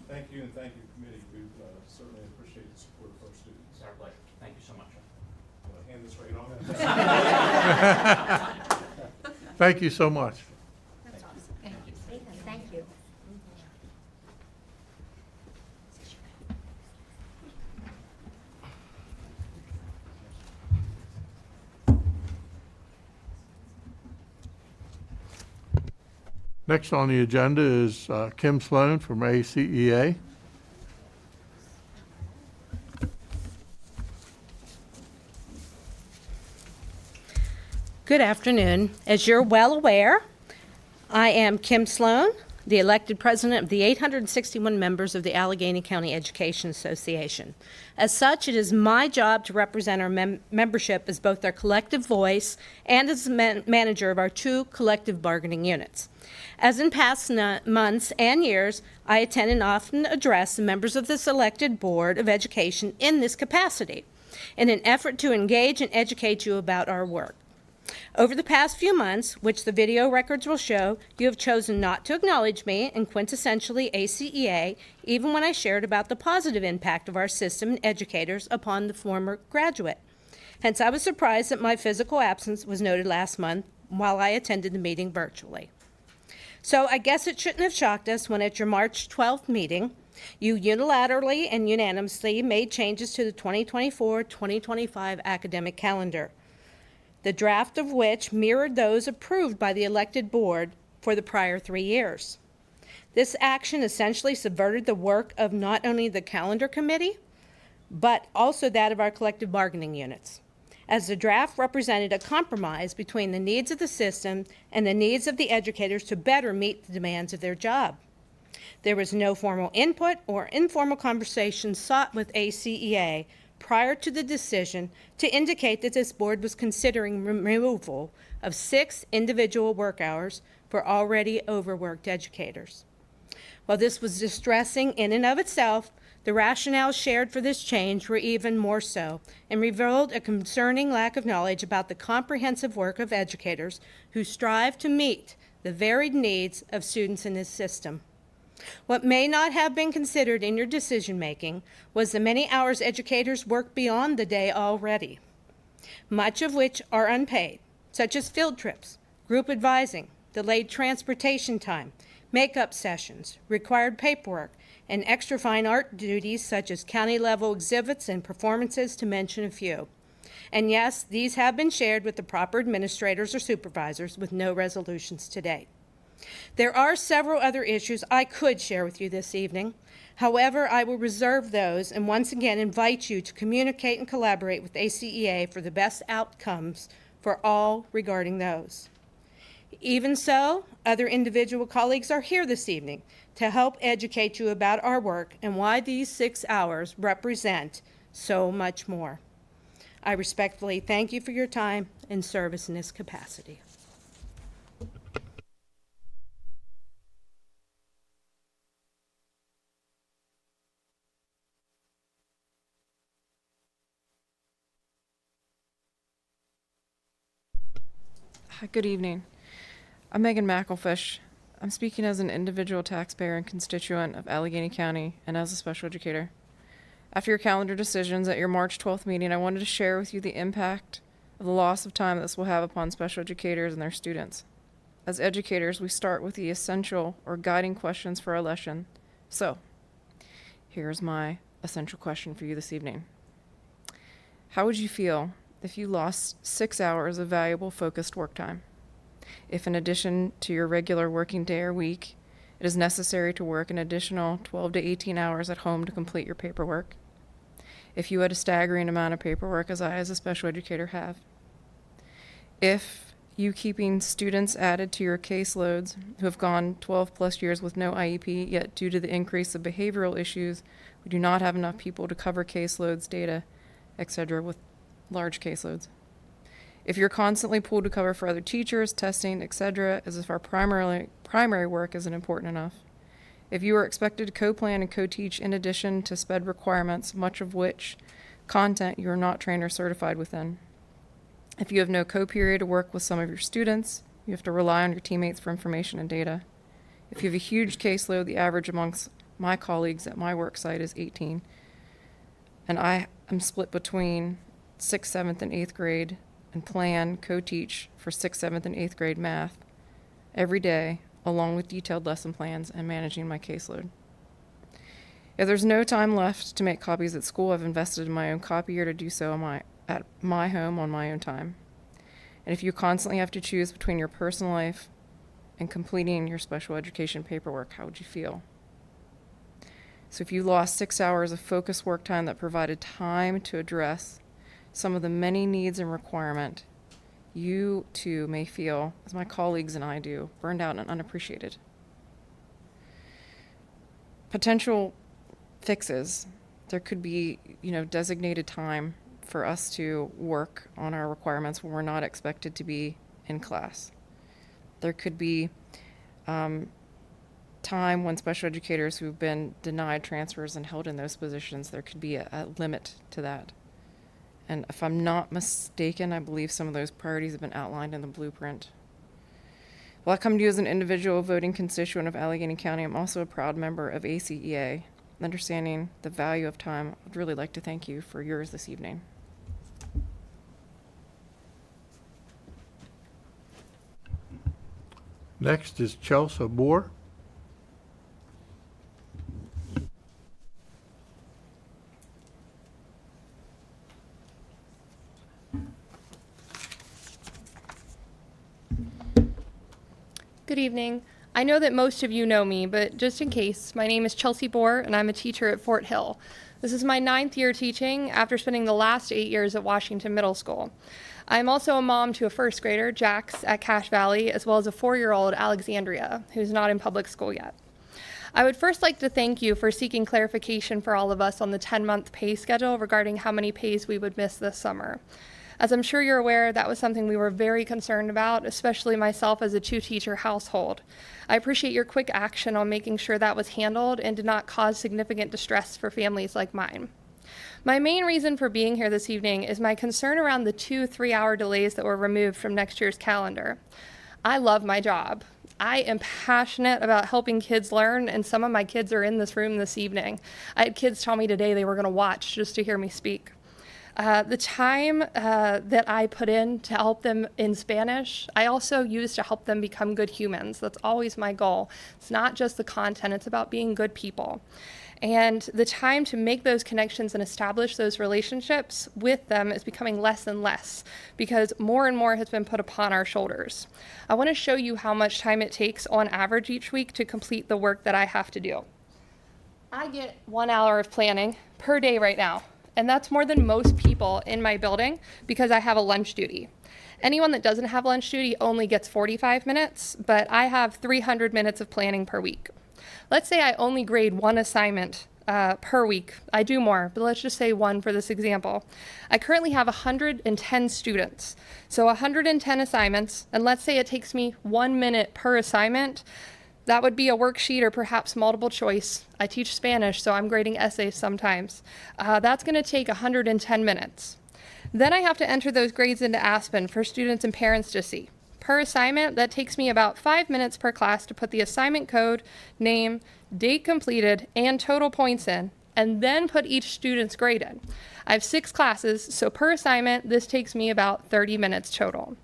Thank you, and thank you, committee. We certainly appreciate the support of our students. It's our pleasure. Thank you so much. I'm going to hand this right on. Thank you so much. That's awesome. Thank you. Thank you. Next on the agenda is Kim Sloan from ACEA. Good afternoon. As you're well aware, I am Kim Sloan, the elected president of the 861 members of the Allegany County Education Association. As such, it is my job to represent our membership as both their collective voice and as manager of our 2 collective bargaining units. As in past months and years, I attend and often address the members of this elected Board of Education in this capacity, in an effort to engage and educate you about our work. Over the past few months, which the video records will show, you have chosen not to acknowledge me and quintessentially ACEA, even when I shared about the positive impact of our system and educators upon the former graduate. Hence, I was surprised that my physical absence was noted last month while I attended the meeting virtually. So I guess it shouldn't have shocked us when at your March 12th meeting, you unilaterally and unanimously made changes to the 2024-2025 academic calendar, the draft of which mirrored those approved by the elected board for the prior 3 years. This action essentially subverted the work of not only the calendar committee, but also that of our collective bargaining units, as the draft represented a compromise between the needs of the system and the needs of the educators to better meet the demands of their job. There was no formal input or informal conversation sought with ACEA prior to the decision to indicate that this board was considering removal of 6 individual work hours for already overworked educators. While this was distressing in and of itself, the rationales shared for this change were even more so and revealed a concerning lack of knowledge about the comprehensive work of educators who strive to meet the varied needs of students in this system. What may not have been considered in your decision-making was the many hours educators work beyond the day already, much of which are unpaid, such as field trips, group advising, delayed transportation time, makeup sessions, required paperwork, and extra fine art duties such as county-level exhibits and performances, to mention a few. And yes, these have been shared with the proper administrators or supervisors with no resolutions to date. There are several other issues I could share with you this evening. However, I will reserve those and once again invite you to communicate and collaborate with ACEA for the best outcomes for all regarding those. Even so, other individual colleagues are here this evening to help educate you about our work and why these 6 hours represent so much more. I respectfully thank you for your time and service in this capacity. Hi, good evening. I'm Megan McElfish. I'm speaking as an individual taxpayer and constituent of Allegany County and as a special educator. After your calendar decisions at your March 12th meeting, I wanted to share with you the impact of the loss of time this will have upon special educators and their students. As educators, we start with the essential or guiding questions for our lesson. So, here's my essential question for you this evening. How would you feel if you lost 6 hours of valuable focused work time? If in addition to your regular working day or week, it is necessary to work an additional 12 to 18 hours at home to complete your paperwork. If you had a staggering amount of paperwork, as I as a special educator have. If you keeping students added to your caseloads who have gone 12 plus years with no IEP, yet due to the increase of behavioral issues, we do not have enough people to cover caseloads, data, etc. with large caseloads. If you're constantly pulled to cover for other teachers, testing, etc., as if our primary work isn't important enough. If you are expected to co-plan and co-teach in addition to SPED requirements, much of which content you are not trained or certified within. If you have no co-period to work with some of your students, you have to rely on your teammates for information and data. If you have a huge caseload, the average amongst my colleagues at my work site is 18. And I am split between 6th, 7th, and 8th grade and plan, co-teach for 6th, 7th, and 8th grade math every day, along with detailed lesson plans and managing my caseload. If there's no time left to make copies at school, I've invested in my own copier to do so at my home on my own time. And if you constantly have to choose between your personal life and completing your special education paperwork, how would you feel? So if you lost 6 hours of focused work time that provided time to address some of the many needs and requirement, you too may feel, as my colleagues and I do, burned out and unappreciated. Potential fixes. There could be, designated time for us to work on our requirements when we're not expected to be in class. There could be time when special educators who've been denied transfers and held in those positions, there could be a limit to that. And if I'm not mistaken, I believe some of those priorities have been outlined in the blueprint. While I come to you as an individual voting constituent of Allegany County, I'm also a proud member of ACEA. Understanding the value of time, I'd really like to thank you for yours this evening. Next is Chelsea Moore. Good evening. I know that most of you know me, but just in case, my name is Chelsea Bohr, and I'm a teacher at Fort Hill. This is my 9th year teaching after spending the last 8 years at Washington Middle School. I'm also a mom to a first grader, Jax, at Cache Valley, as well as a 4-year-old, Alexandria, who's not in public school yet. I would first like to thank you for seeking clarification for all of us on the 10-month pay schedule regarding how many pays we would miss this summer. As I'm sure you're aware, that was something we were very concerned about, especially myself as a two-teacher household. I appreciate your quick action on making sure that was handled and did not cause significant distress for families like mine. My main reason for being here this evening is my concern around the 2 3-hour delays that were removed from next year's calendar. I love my job. I am passionate about helping kids learn, and some of my kids are in this room this evening. I had kids tell me today they were going to watch just to hear me speak. The time that I put in to help them in Spanish, I also use to help them become good humans. That's always my goal. It's not just the content, it's about being good people. And the time to make those connections and establish those relationships with them is becoming less and less because more and more has been put upon our shoulders. I want to show you how much time it takes on average each week to complete the work that I have to do. I get 1 hour of planning per day right now, and that's more than most people in my building because I have a lunch duty. Anyone that doesn't have lunch duty only gets 45 minutes, but I have 300 minutes of planning per week. Let's say I only grade one assignment per week. I do more, but let's just say one for this example. I currently have 110 students, so 110 assignments, and let's say it takes me 1 minute per assignment. That would be a worksheet or perhaps multiple choice. I teach Spanish, so I'm grading essays sometimes. That's going to take 110 minutes. Then I have to enter those grades into Aspen for students and parents to see. Per assignment, that takes me about 5 minutes per class to put the assignment code, name, date completed, and total points in, and then put each student's grade in. I have 6 classes, so per assignment, this takes me about 30 minutes total.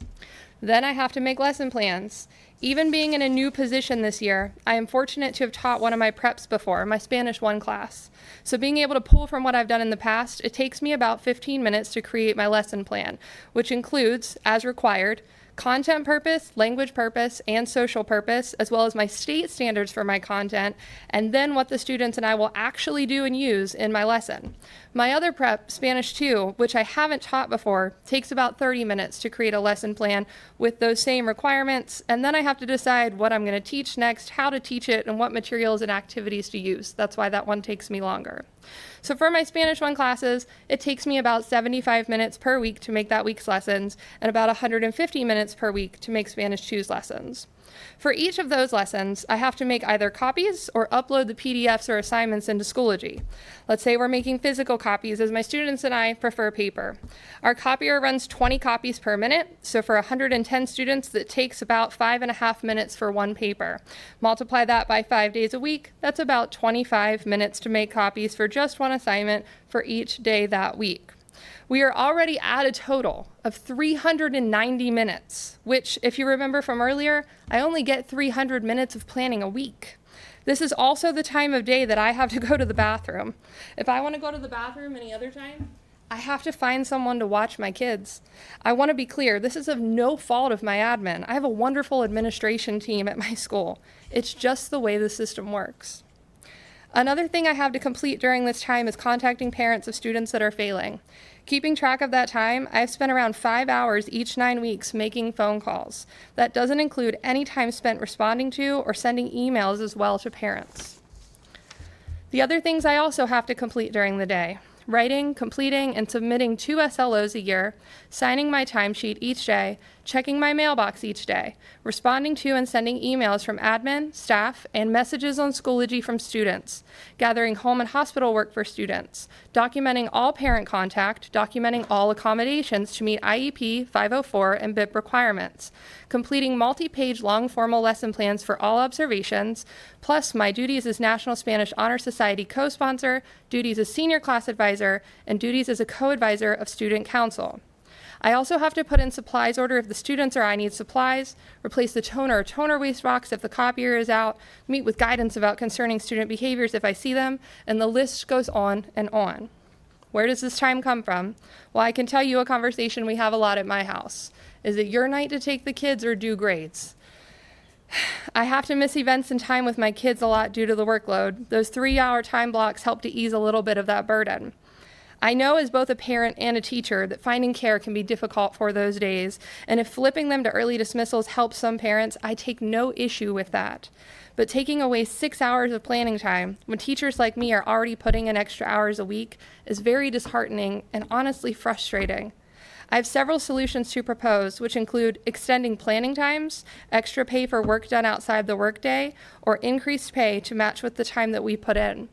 Then I have to make lesson plans. Even being in a new position this year, I am fortunate to have taught one of my preps before, my Spanish 1 class. So being able to pull from what I've done in the past, it takes me about 15 minutes to create my lesson plan, which includes, as required, content purpose, language purpose, and social purpose, as well as my state standards for my content, and then what the students and I will actually do and use in my lesson. My other prep, Spanish 2, which I haven't taught before, takes about 30 minutes to create a lesson plan with those same requirements, and then I have to decide what I'm going to teach next, how to teach it, and what materials and activities to use. That's why that one takes me longer. So for my Spanish 1 classes, it takes me about 75 minutes per week to make that week's lessons and about 150 minutes per week to make Spanish 2's lessons. For each of those lessons, I have to make either copies or upload the PDFs or assignments into Schoology. Let's say we're making physical copies, as my students and I prefer paper. Our copier runs 20 copies per minute, so for 110 students, that takes about 5.5 minutes for one paper. Multiply that by 5 days a week, that's about 25 minutes to make copies for just one assignment for each day that week. We are already at a total of 390 minutes, which, if you remember from earlier, I only get 300 minutes of planning a week. This is also the time of day that I have to go to the bathroom. If I want to go to the bathroom any other time, I have to find someone to watch my kids. I want to be clear, this is of no fault of my admin. I have a wonderful administration team at my school. It's just the way the system works. Another thing I have to complete during this time is contacting parents of students that are failing. Keeping track of that time, I've spent around 5 hours each 9 weeks making phone calls. That doesn't include any time spent responding to or sending emails as well to parents. The other things I also have to complete during the day: writing, completing, and submitting 2 SLOs a year, signing my timesheet each day, checking my mailbox each day, responding to and sending emails from admin, staff, and messages on Schoology from students, gathering home and hospital work for students, documenting all parent contact, documenting all accommodations to meet IEP 504 and BIP requirements, completing multi-page long formal lesson plans for all observations, plus my duties as National Spanish Honor Society co-sponsor, duties as senior class advisor, and duties as a co-advisor of student council. I also have to put in supplies order if the students or I need supplies, replace the toner or toner waste box if the copier is out, meet with guidance about concerning student behaviors if I see them, and the list goes on and on. Where does this time come from? Well, I can tell you a conversation we have a lot at my house. Is it your night to take the kids or do grades? I have to miss events and time with my kids a lot due to the workload. Those 3-hour time blocks help to ease a little bit of that burden. I know as both a parent and a teacher that finding care can be difficult for those days, and if flipping them to early dismissals helps some parents, I take no issue with that. But taking away 6 hours of planning time when teachers like me are already putting in extra hours a week is very disheartening and honestly frustrating. I have several solutions to propose, which include extending planning times, extra pay for work done outside the workday, or increased pay to match with the time that we put in.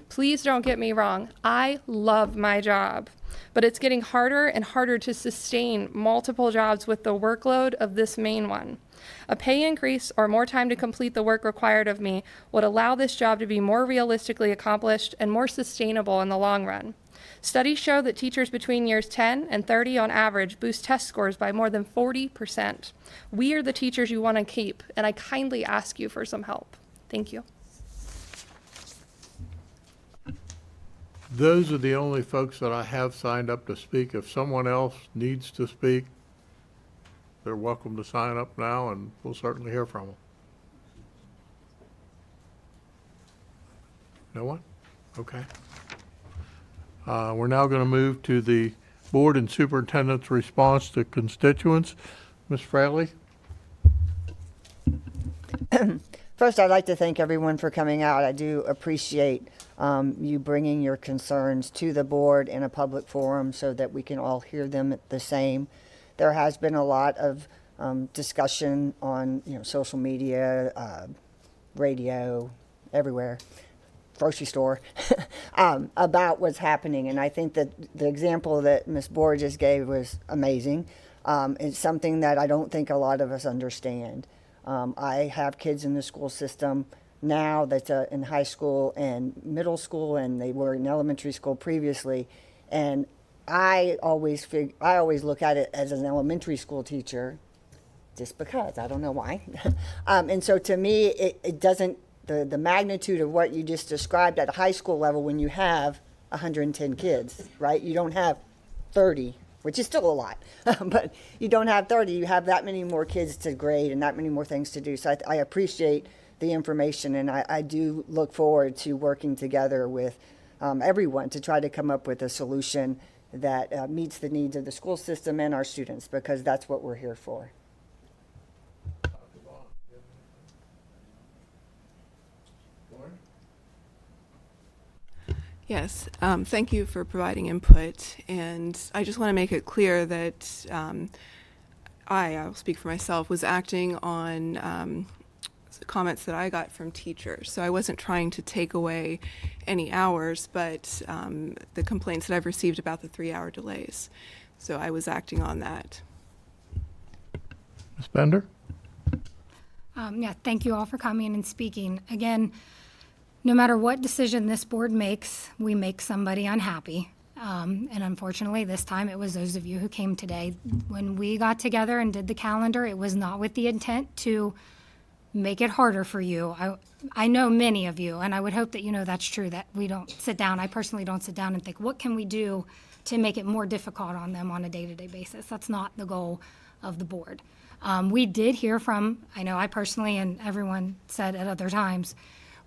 Please don't get me wrong, I love my job, but it's getting harder and harder to sustain multiple jobs with the workload of this main one. A pay increase or more time to complete the work required of me would allow this job to be more realistically accomplished and more sustainable in the long run. Studies show that teachers between years 10 and 30 on average boost test scores by more than 40%. We are the teachers you want to keep, and I kindly ask you for some help. Thank you. Those are the only folks that I have signed up to speak. If someone else needs to speak, they're welcome to sign up now, and we'll certainly hear from them. No one? Okay. We're now going to move to the board and superintendent's response to constituents. Ms. Fraley? First, I'd like to thank everyone for coming out. I do appreciate you bringing your concerns to the board in a public forum so that we can all hear them the same. There has been a lot of discussion on social media, radio, everywhere, grocery store, about what's happening. And I think that the example that Ms. Bohr just gave was amazing. It's something that I don't think a lot of us understand. I have kids in the school system now that's in high school and middle school, and they were in elementary school previously. And I always look at it as an elementary school teacher, just because, I don't know why. And so to me, it doesn't, the magnitude of what you just described at a high school level when you have 110 kids, right? You don't have 30, which is still a lot, but you don't have 30. You have that many more kids to grade and that many more things to do. So I appreciate the information, and I do look forward to working together with everyone to try to come up with a solution that meets the needs of the school system and our students, because that's what we're here for. Yes, thank you for providing input, and I just want to make it clear that I'll speak for myself, was acting on comments that I got from teachers. So I wasn't trying to take away any hours, but the complaints that I've received about the 3-hour delays. So I was acting on that. Ms. Bender? Yeah, thank you all for coming and speaking. Again, no matter what decision this board makes, we make somebody unhappy. And unfortunately, this time it was those of you who came today. When we got together and did the calendar, it was not with the intent to make it harder for you. I know many of you, and I would hope that you know that's true, that we don't sit down. I personally don't sit down and think, what can we do to make it more difficult on them on a day-to-day basis? That's not the goal of the board. We did hear from, I know I personally and everyone said at other times,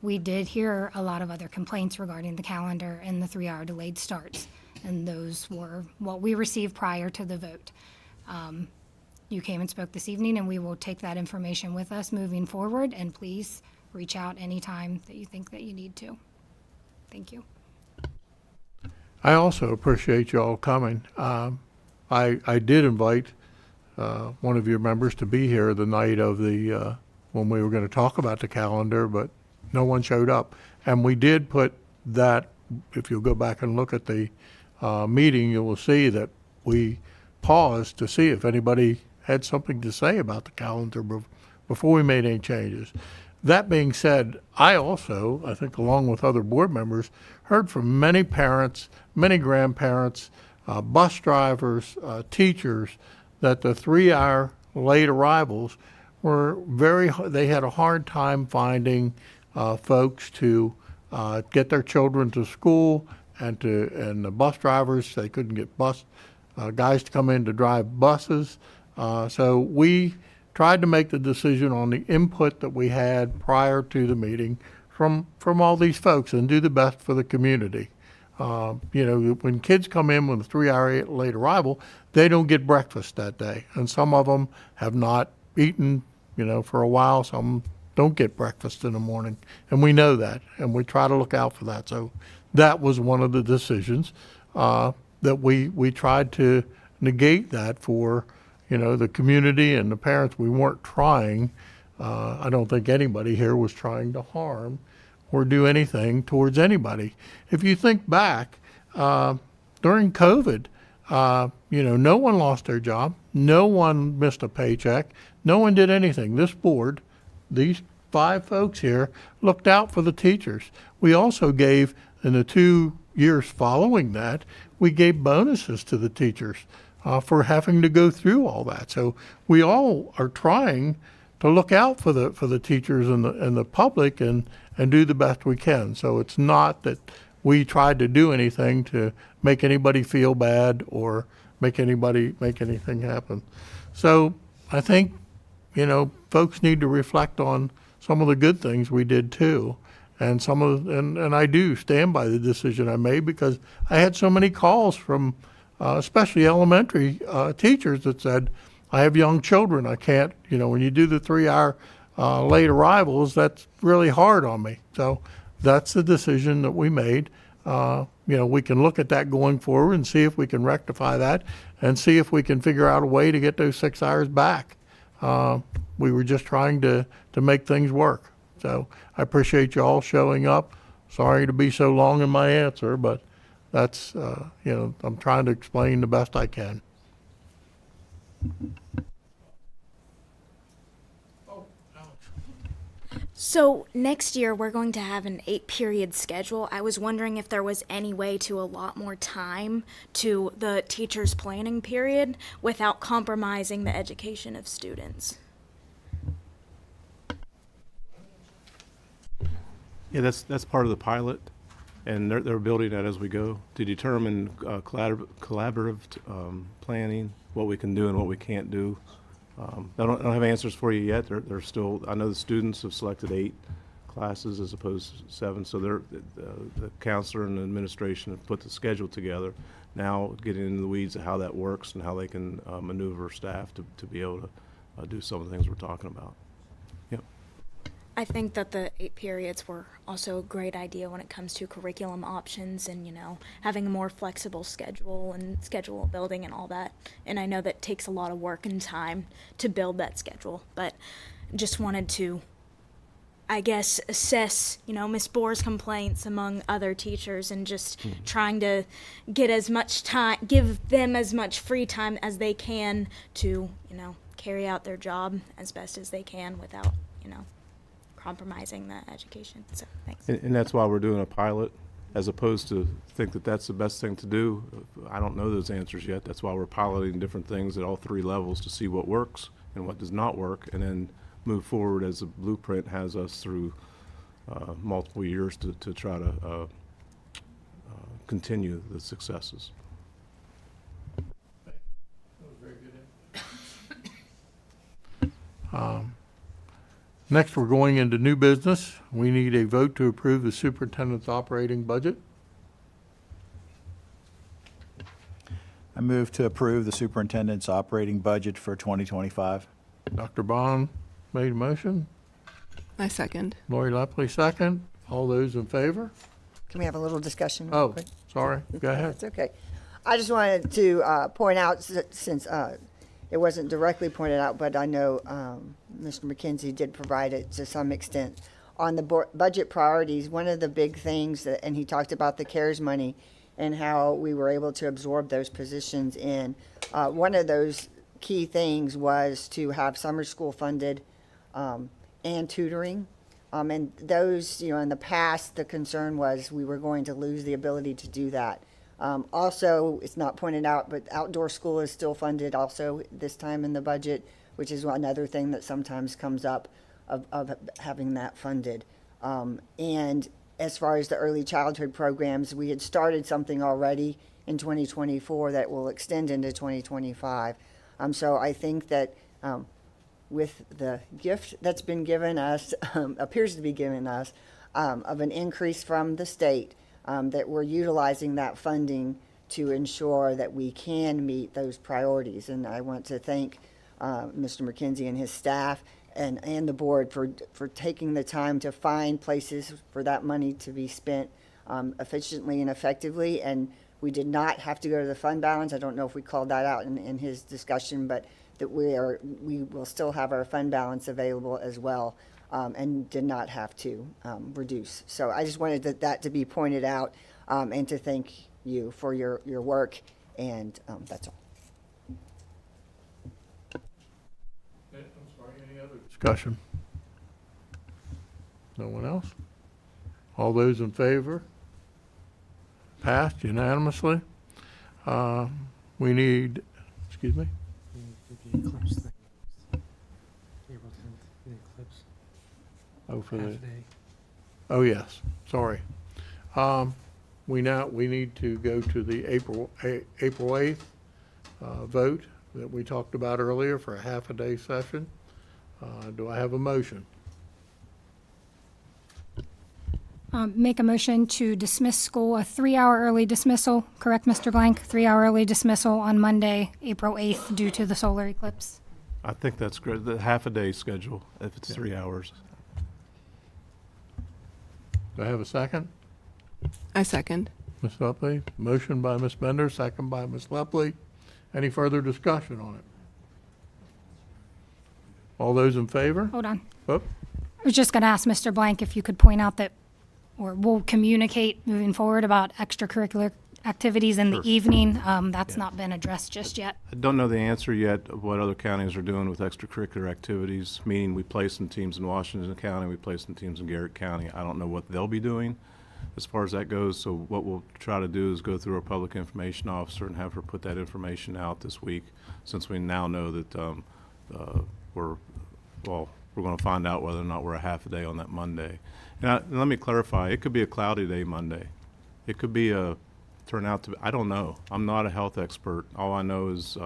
we did hear a lot of other complaints regarding the calendar and the 3-hour delayed starts. And those were what we received prior to the vote. You came and spoke this evening, and we will take that information with us moving forward. And please reach out anytime that you think that you need to. Thank you. I also appreciate you all coming. I did invite one of your members to be here the night of the when we were going to talk about the calendar, but no one showed up. And we did put that, if you'll go back and look at the meeting, you will see that we paused to see if anybody had something to say about the calendar before we made any changes. That being said, I also, I think along with other board members, heard from many parents, many grandparents, bus drivers, teachers, that the 3-hour late arrivals were they had a hard time finding folks to get their children to school, and the bus drivers, they couldn't get guys to come in to drive buses. So we tried to make the decision on the input that we had prior to the meeting from all these folks and do the best for the community. When kids come in with a 3-hour late arrival, they don't get breakfast that day. And some of them have not eaten, for a while. Some don't get breakfast in the morning, and we know that, and we try to look out for that. So that was one of the decisions that we tried to negate that for, the community and the parents. We weren't trying. I don't think anybody here was trying to harm or do anything towards anybody. If you think back, during COVID, no one lost their job. No one missed a paycheck. No one did anything. This board, these 5 folks here, looked out for the teachers. We also gave, in the 2 years following that, we gave bonuses to the teachers for having to go through all that. So we all are trying to look out for the teachers and the public and do the best we can. So it's not that we tried to do anything to make anybody feel bad or make anything happen. So I think, folks need to reflect on some of the good things we did too. And and I do stand by the decision I made, because I had so many calls from especially elementary teachers that said, I have young children. I can't, when you do the 3-hour late arrivals, that's really hard on me. So that's the decision that we made. We can look at that going forward and see if we can rectify that and see if we can figure out a way to get those 6 hours back. We were just trying to make things work. So I appreciate you all showing up. Sorry to be so long in my answer, but that's, I'm trying to explain the best I can. So next year we're going to have an 8-period schedule. I was wondering if there was any way to allot more time to the teacher's planning period without compromising the education of students. Yeah, that's part of the pilot, and they're building that as we go to determine collaborative planning, what we can do and what we can't do. I don't have answers for you yet. They're still. I know the students have selected 8 classes as opposed to 7, so the counselor and the administration have put the schedule together. Now getting into the weeds of how that works and how they can maneuver staff to be able to do some of the things we're talking about. Yep. I think that the 8 periods were also a great idea when it comes to curriculum options and, having a more flexible schedule and schedule building and all that. And I know that takes a lot of work and time to build that schedule, but just wanted to, I guess, assess, Ms. Boer's complaints among other teachers and just trying to get as much time, give them as much free time as they can to, carry out their job as best as they can without, compromising the education. So thanks. And that's why we're doing a pilot, as opposed to think that that's the best thing to do. I don't know those answers yet. That's why we're piloting different things at all 3 levels to see what works and what does not work, and then move forward as the blueprint has us through multiple years to try to continue the successes. That was very good. Next, we're going into new business. We need a vote to approve the superintendent's operating budget. I move to approve the superintendent's operating budget for 2025. Dr. Bond made a motion. I second. Lori Lepley, second. All those in favor? Can we have a little discussion real Oh, quick? sorry. Go ahead. That's okay. I just wanted to point out, since it wasn't directly pointed out, but I know Mr. McKenzie did provide it to some extent. On the budget priorities, one of the big things, and he talked about the CARES money and how we were able to absorb those positions in. One of those key things was to have summer school funded and tutoring. And those, in the past, the concern was we were going to lose the ability to do that. Also, it's not pointed out, but outdoor school is still funded also this time in the budget, which is another thing that sometimes comes up of having that funded. And as far as the early childhood programs, we had started something already in 2024 that will extend into 2025. So I think that with the gift that's been given us, appears to be given us, of an increase from the state, that we're utilizing that funding to ensure that we can meet those priorities. And I want to thank Mr. McKenzie and his staff, and the board for taking the time to find places for that money to be spent efficiently and effectively. And we did not have to go to the fund balance. I don't know if we called that out in his discussion, but that we will still have our fund balance available as well, and did not have to reduce. So I just wanted that to be pointed out, and to thank you for your work, and that's all. Discussion? No one else? All those in favor? Passed unanimously. We need, excuse me? Oh, for the, oh, yes, sorry. We need to go to the April 8th vote that we talked about earlier for a half-a-day session. Do I have a motion? Make a motion to dismiss school, a 3-hour early dismissal, correct, Mr. Blank? 3-hour early dismissal on Monday, April 8th, due to the solar eclipse. I think that's great, the half-a-day schedule, if it's 3 hours. Do I have a second? I second. Ms. Lepley, motion by Ms. Bender, second by Ms. Lepley. Any further discussion on it? All those in favor? Hold on. Oh, I was just going to ask Mr. Blank if you could point out that, or we'll communicate moving forward about extracurricular activities in the evening. That's not been addressed just yet. I don't know the answer yet of what other counties are doing with extracurricular activities, meaning we play some teams in Washington County, we play some teams in Garrett County. I don't know what they'll be doing as far as that goes, so what we'll try to do is go through our public information officer and have her put that information out this week, since we now know that we're going to find out whether or not we're a half a day on that Monday. And let me clarify, it could be a cloudy day Monday. It could be turn out to be, I don't know. I'm not a health expert. All I know is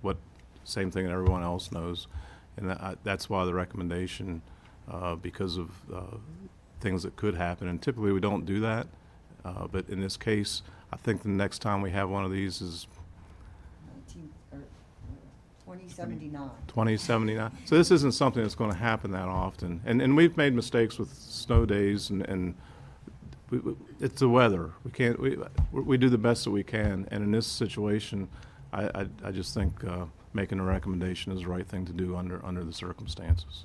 what same thing that everyone else knows. And that's why the recommendation, because of things that could happen. And typically we don't do that. But in this case, I think the next time we have one of these is 2079. 2079. So this isn't something that's going to happen that often. And we've made mistakes with snow days, and it's the weather. We do the best that we can. And in this situation, I just think making a recommendation is the right thing to do under the circumstances.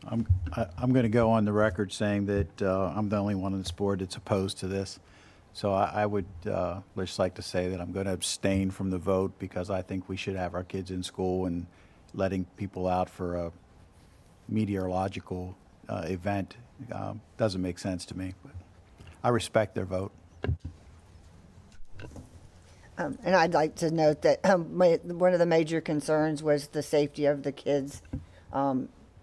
I'm going to go on the record saying that I'm the only one on this board that's opposed to this. So I would just like to say that I'm going to abstain from the vote, because I think we should have our kids in school, and letting people out for a meteorological event doesn't make sense to me. But I respect their vote. And I'd like to note that one of the major concerns was the safety of the kids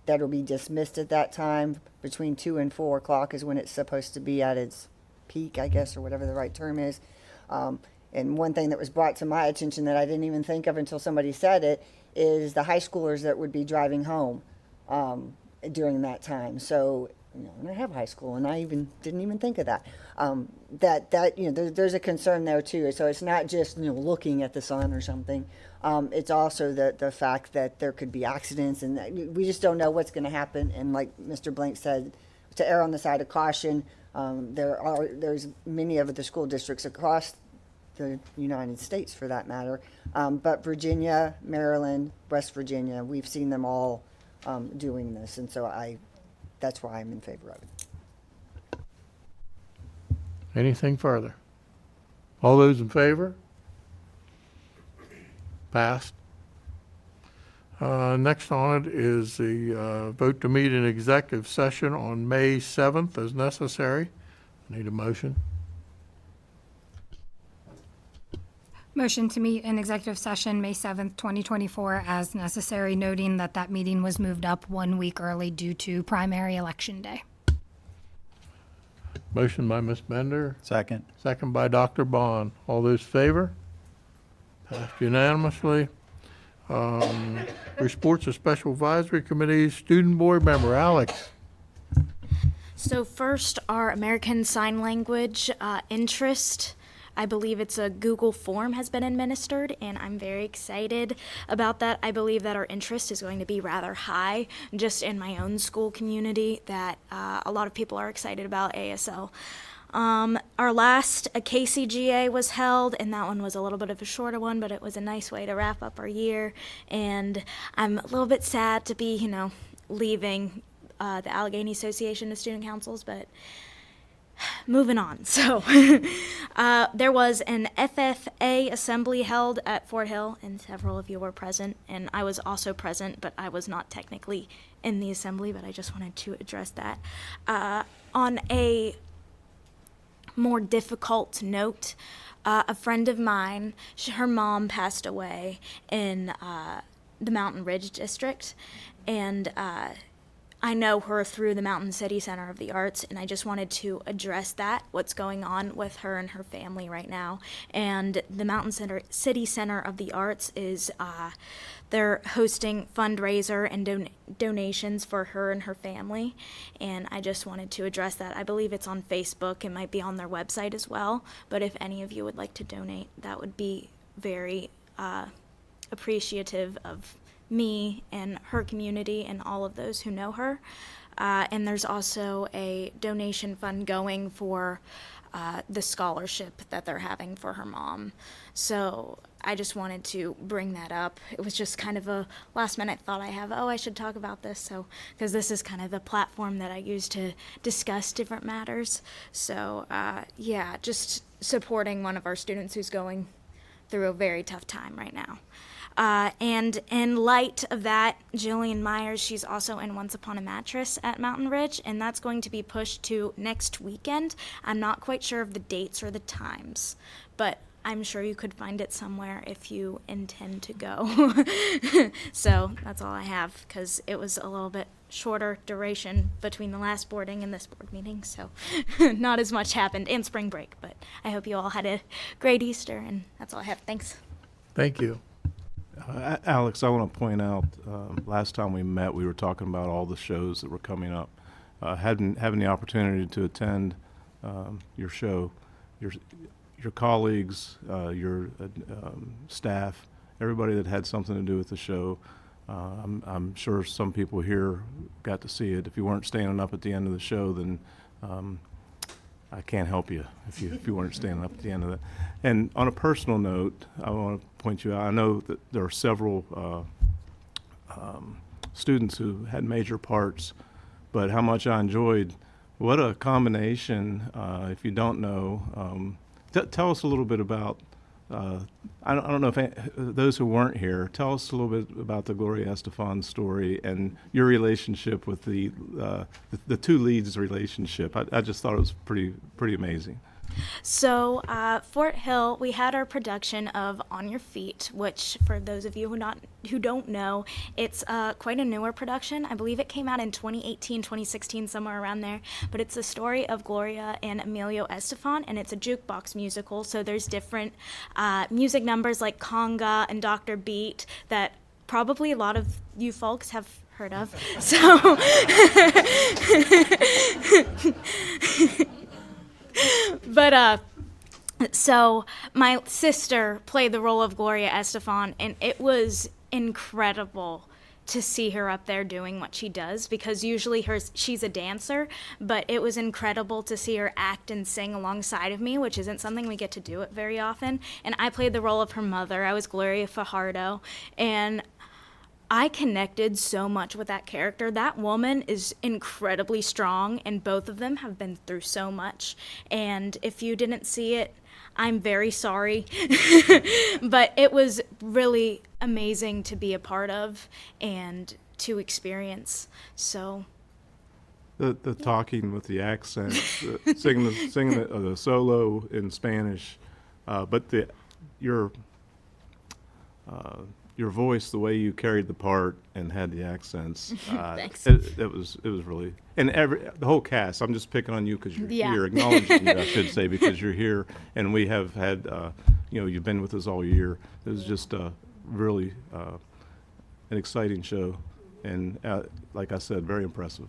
that will be dismissed at that time. Between 2 and 4 o'clock is when it's supposed to be at its peak, I guess, or whatever the right term is. And one thing that was brought to my attention that I didn't even think of until somebody said it is the high schoolers that would be driving home during that time. So, and I have high school, and I didn't even think of that. There's a concern there too. So it's not just looking at the sun or something. It's also the fact that there could be accidents, and we just don't know what's going to happen. And like Mr. Blank said, to err on the side of caution, there's many of the school districts across the United States, for that matter, but Virginia, Maryland, West Virginia, we've seen them all doing this, and so that's why I'm in favor of it. anything further? All those in favor? Passed. Next on it is the vote to meet in executive session on May 7th as necessary. Need a motion? Motion to meet in executive session, May 7th, 2024, as necessary, noting that that meeting was moved up 1 week early due to primary election day. Motion by Ms. Bender. Second. Second by Dr. Bond. All those in favor? Passed unanimously. Reports of Special Advisory Committees, Student Board Member Alex. So first, our American Sign Language interest. I believe it's a Google form has been administered, and I'm very excited about that. I believe that our interest is going to be rather high just in my own school community, that a lot of people are excited about ASL. Our last KCGA was held, and that one was a little bit of a shorter one, but it was a nice way to wrap up our year. And I'm a little bit sad to be, leaving the Allegany Association of Student Councils, but moving on. So there was an FFA assembly held at Fort Hill, and several of you were present, and I was also present, but I was not technically in the assembly, but I just wanted to address that. On a more difficult note, a friend of mine, her mom passed away in the Mountain Ridge district, and I know her through the Mountain City Center of the Arts, and I just wanted to address that, what's going on with her and her family right now. And the Mountain City Center of the Arts is, they're hosting fundraiser and donations for her and her family, and I just wanted to address that. I believe it's on Facebook. It might be on their website as well, but if any of you would like to donate, that would be very appreciative of me and her community and all of those who know her. And there's also a donation fund going for the scholarship that they're having for her mom. So I just wanted to bring that up. It was just kind of a last minute thought I have, I should talk about this. So, because this is kind of the platform that I use to discuss different matters. So yeah, just supporting one of our students who's going through a very tough time right now. And in light of that, Jillian Myers, she's also in Once Upon a Mattress at Mountain Ridge, and that's going to be pushed to next weekend. I'm not quite sure of the dates or the times, but I'm sure you could find it somewhere if you intend to go. So that's all I have, because it was a little bit shorter duration between the last boarding and this board meeting, so not as much happened, and spring break, but I hope you all had a great Easter, and that's all I have. Thanks. Thank you. Alex, I want to point out, last time we met, we were talking about all the shows that were coming up. Having the opportunity to attend your show, your colleagues, your staff, everybody that had something to do with the show, I'm sure some people here got to see it. If you weren't standing up at the end of the show, then I can't help you if you weren't standing up at the end of that. And on a personal note, I want to point you out, I know that there are several students who had major parts, but how much I enjoyed, what a combination, if you don't know. Tell us a little bit about, I don't know if those who weren't here, tell us a little bit about the Gloria Estefan story and your relationship with the two leads relationship. I just thought it was pretty amazing. So Fort Hill, we had our production of On Your Feet, which for those of you who don't know, it's quite a newer production. I believe it came out in 2018, 2016, somewhere around there. But it's the story of Gloria and Emilio Estefan, and it's a jukebox musical. So there's different music numbers like Conga and Dr. Beat that probably a lot of you folks have heard of. So but so my sister played the role of Gloria Estefan, and it was incredible to see her up there doing what she does, because usually she's a dancer, but it was incredible to see her act and sing alongside of me, which isn't something we get to do it very often. And I played the role of her mother. I was Gloria Fajardo, and I connected so much with that character. That woman is incredibly strong, and both of them have been through so much. And if you didn't see it, I'm very sorry. But it was really amazing to be a part of and to experience. So The talking with the accent, singing the solo in Spanish, but your voice, the way you carried the part and had the accents, Thanks. it was really, and the whole cast. I'm just picking on you because you're here, acknowledging you, I should say, because you're here, and we have had, you've been with us all year. It was just really an exciting show, and like I said, very impressive.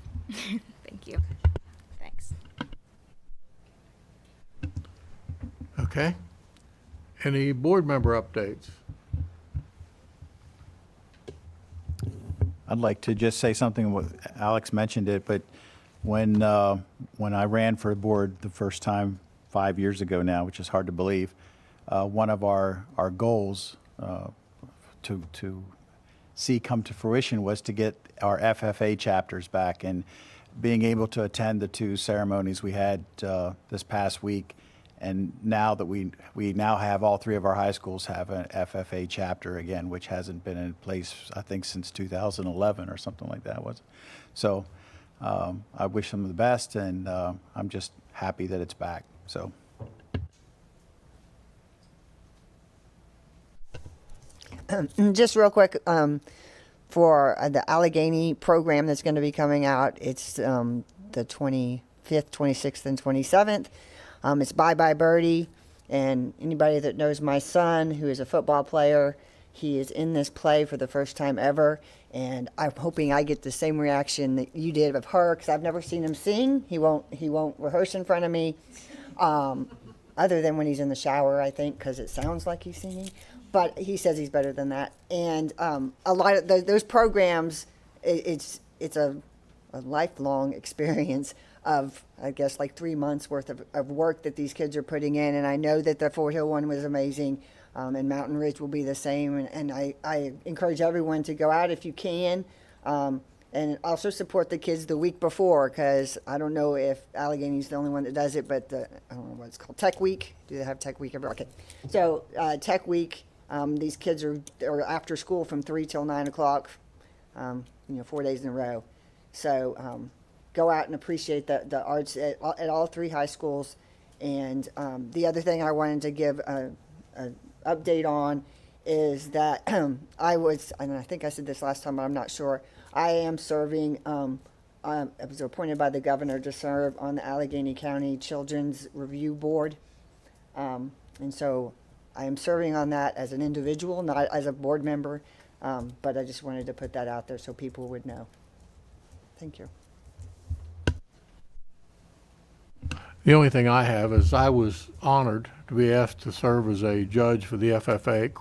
Thank you. Thanks. Okay. Any board member updates? I'd like to just say something, Alex mentioned it, but when I ran for the board the first time 5 years ago now, which is hard to believe, one of our goals to see come to fruition was to get our FFA chapters back, and being able to attend the 2 ceremonies we had this past week, and now that we now have all 3 of our high schools have an FFA chapter again, which hasn't been in place, I think, since 2011 or something like that, was it? So I wish them the best, and I'm just happy that it's back. So. Just real quick, for the Allegany program that's going to be coming out, it's the 25th, 26th, and 27th. It's Bye Bye Birdie, and anybody that knows my son, who is a football player, he is in this play for the first time ever, and I'm hoping I get the same reaction that you did of her, because I've never seen him sing. He won't rehearse in front of me, other than when he's in the shower, I think, because it sounds like he's singing. But he says he's better than that. And a lot of those programs, it's a lifelong experience of, I guess, like 3 months worth of work that these kids are putting in. And I know that the Fort Hill one was amazing, and Mountain Ridge will be the same. And I encourage everyone to go out if you can, and also support the kids the week before, because I don't know if Allegany's the only one that does it, but I don't know what it's called, Tech Week. Do they have Tech Week ever? Okay. So Tech Week. These kids are after school from 3 till 9 o'clock, 4 days in a row. So go out and appreciate the arts at all 3 high schools. And the other thing I wanted to give an update on is that I think I said this last time, but I'm not sure. I am serving, I was appointed by the governor to serve on the Allegany County Children's Review Board. And so I am serving on that as an individual, not as a board member, but I just wanted to put that out there so people would know. Thank you. The only thing I have is I was honored to be asked to serve as a judge for the FFA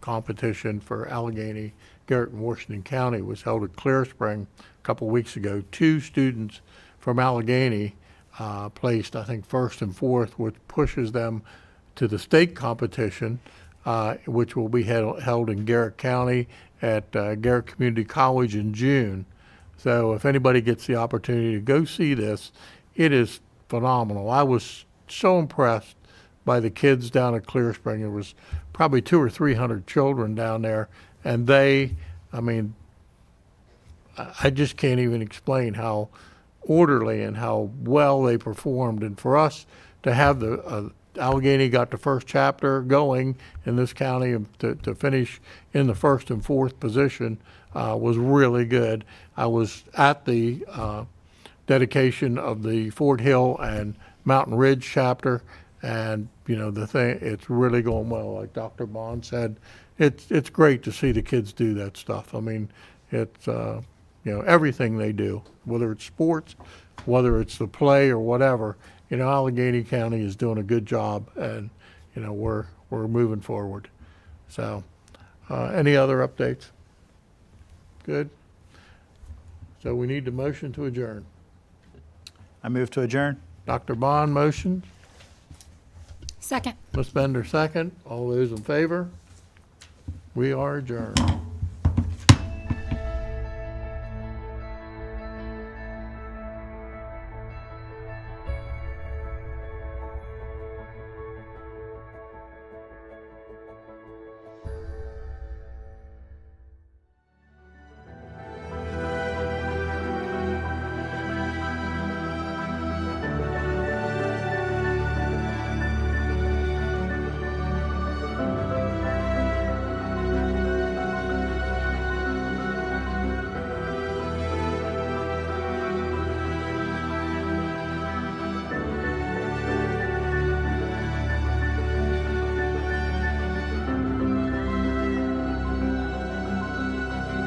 competition for Allegany, Garrett, and Washington County. It was held at Clear Spring a couple weeks ago. 2 students from Allegany placed, I think, 1st and 4th, which pushes them to the state competition, which will be held in Garrett County at Garrett Community College in June. So if anybody gets the opportunity to go see this, it is phenomenal. I was so impressed by the kids down at Clear Spring. There was probably 200 or 300 children down there, and I just can't even explain how orderly and how well they performed. And for us to have Allegany got the first chapter going in this county, and to finish in the 1st and 4th position was really good. I was at the dedication of the Fort Hill and Mountain Ridge chapter, and it's really going well. Like Dr. Bond said, it's great to see the kids do that stuff. I mean, it's everything they do, whether it's sports, whether it's the play or whatever. Allegany County is doing a good job, and we're moving forward. So, any other updates? Good. So we need the motion to adjourn. I move to adjourn. Dr. Bond motion. Second. Ms. Bender second. All those in favor? We are adjourned.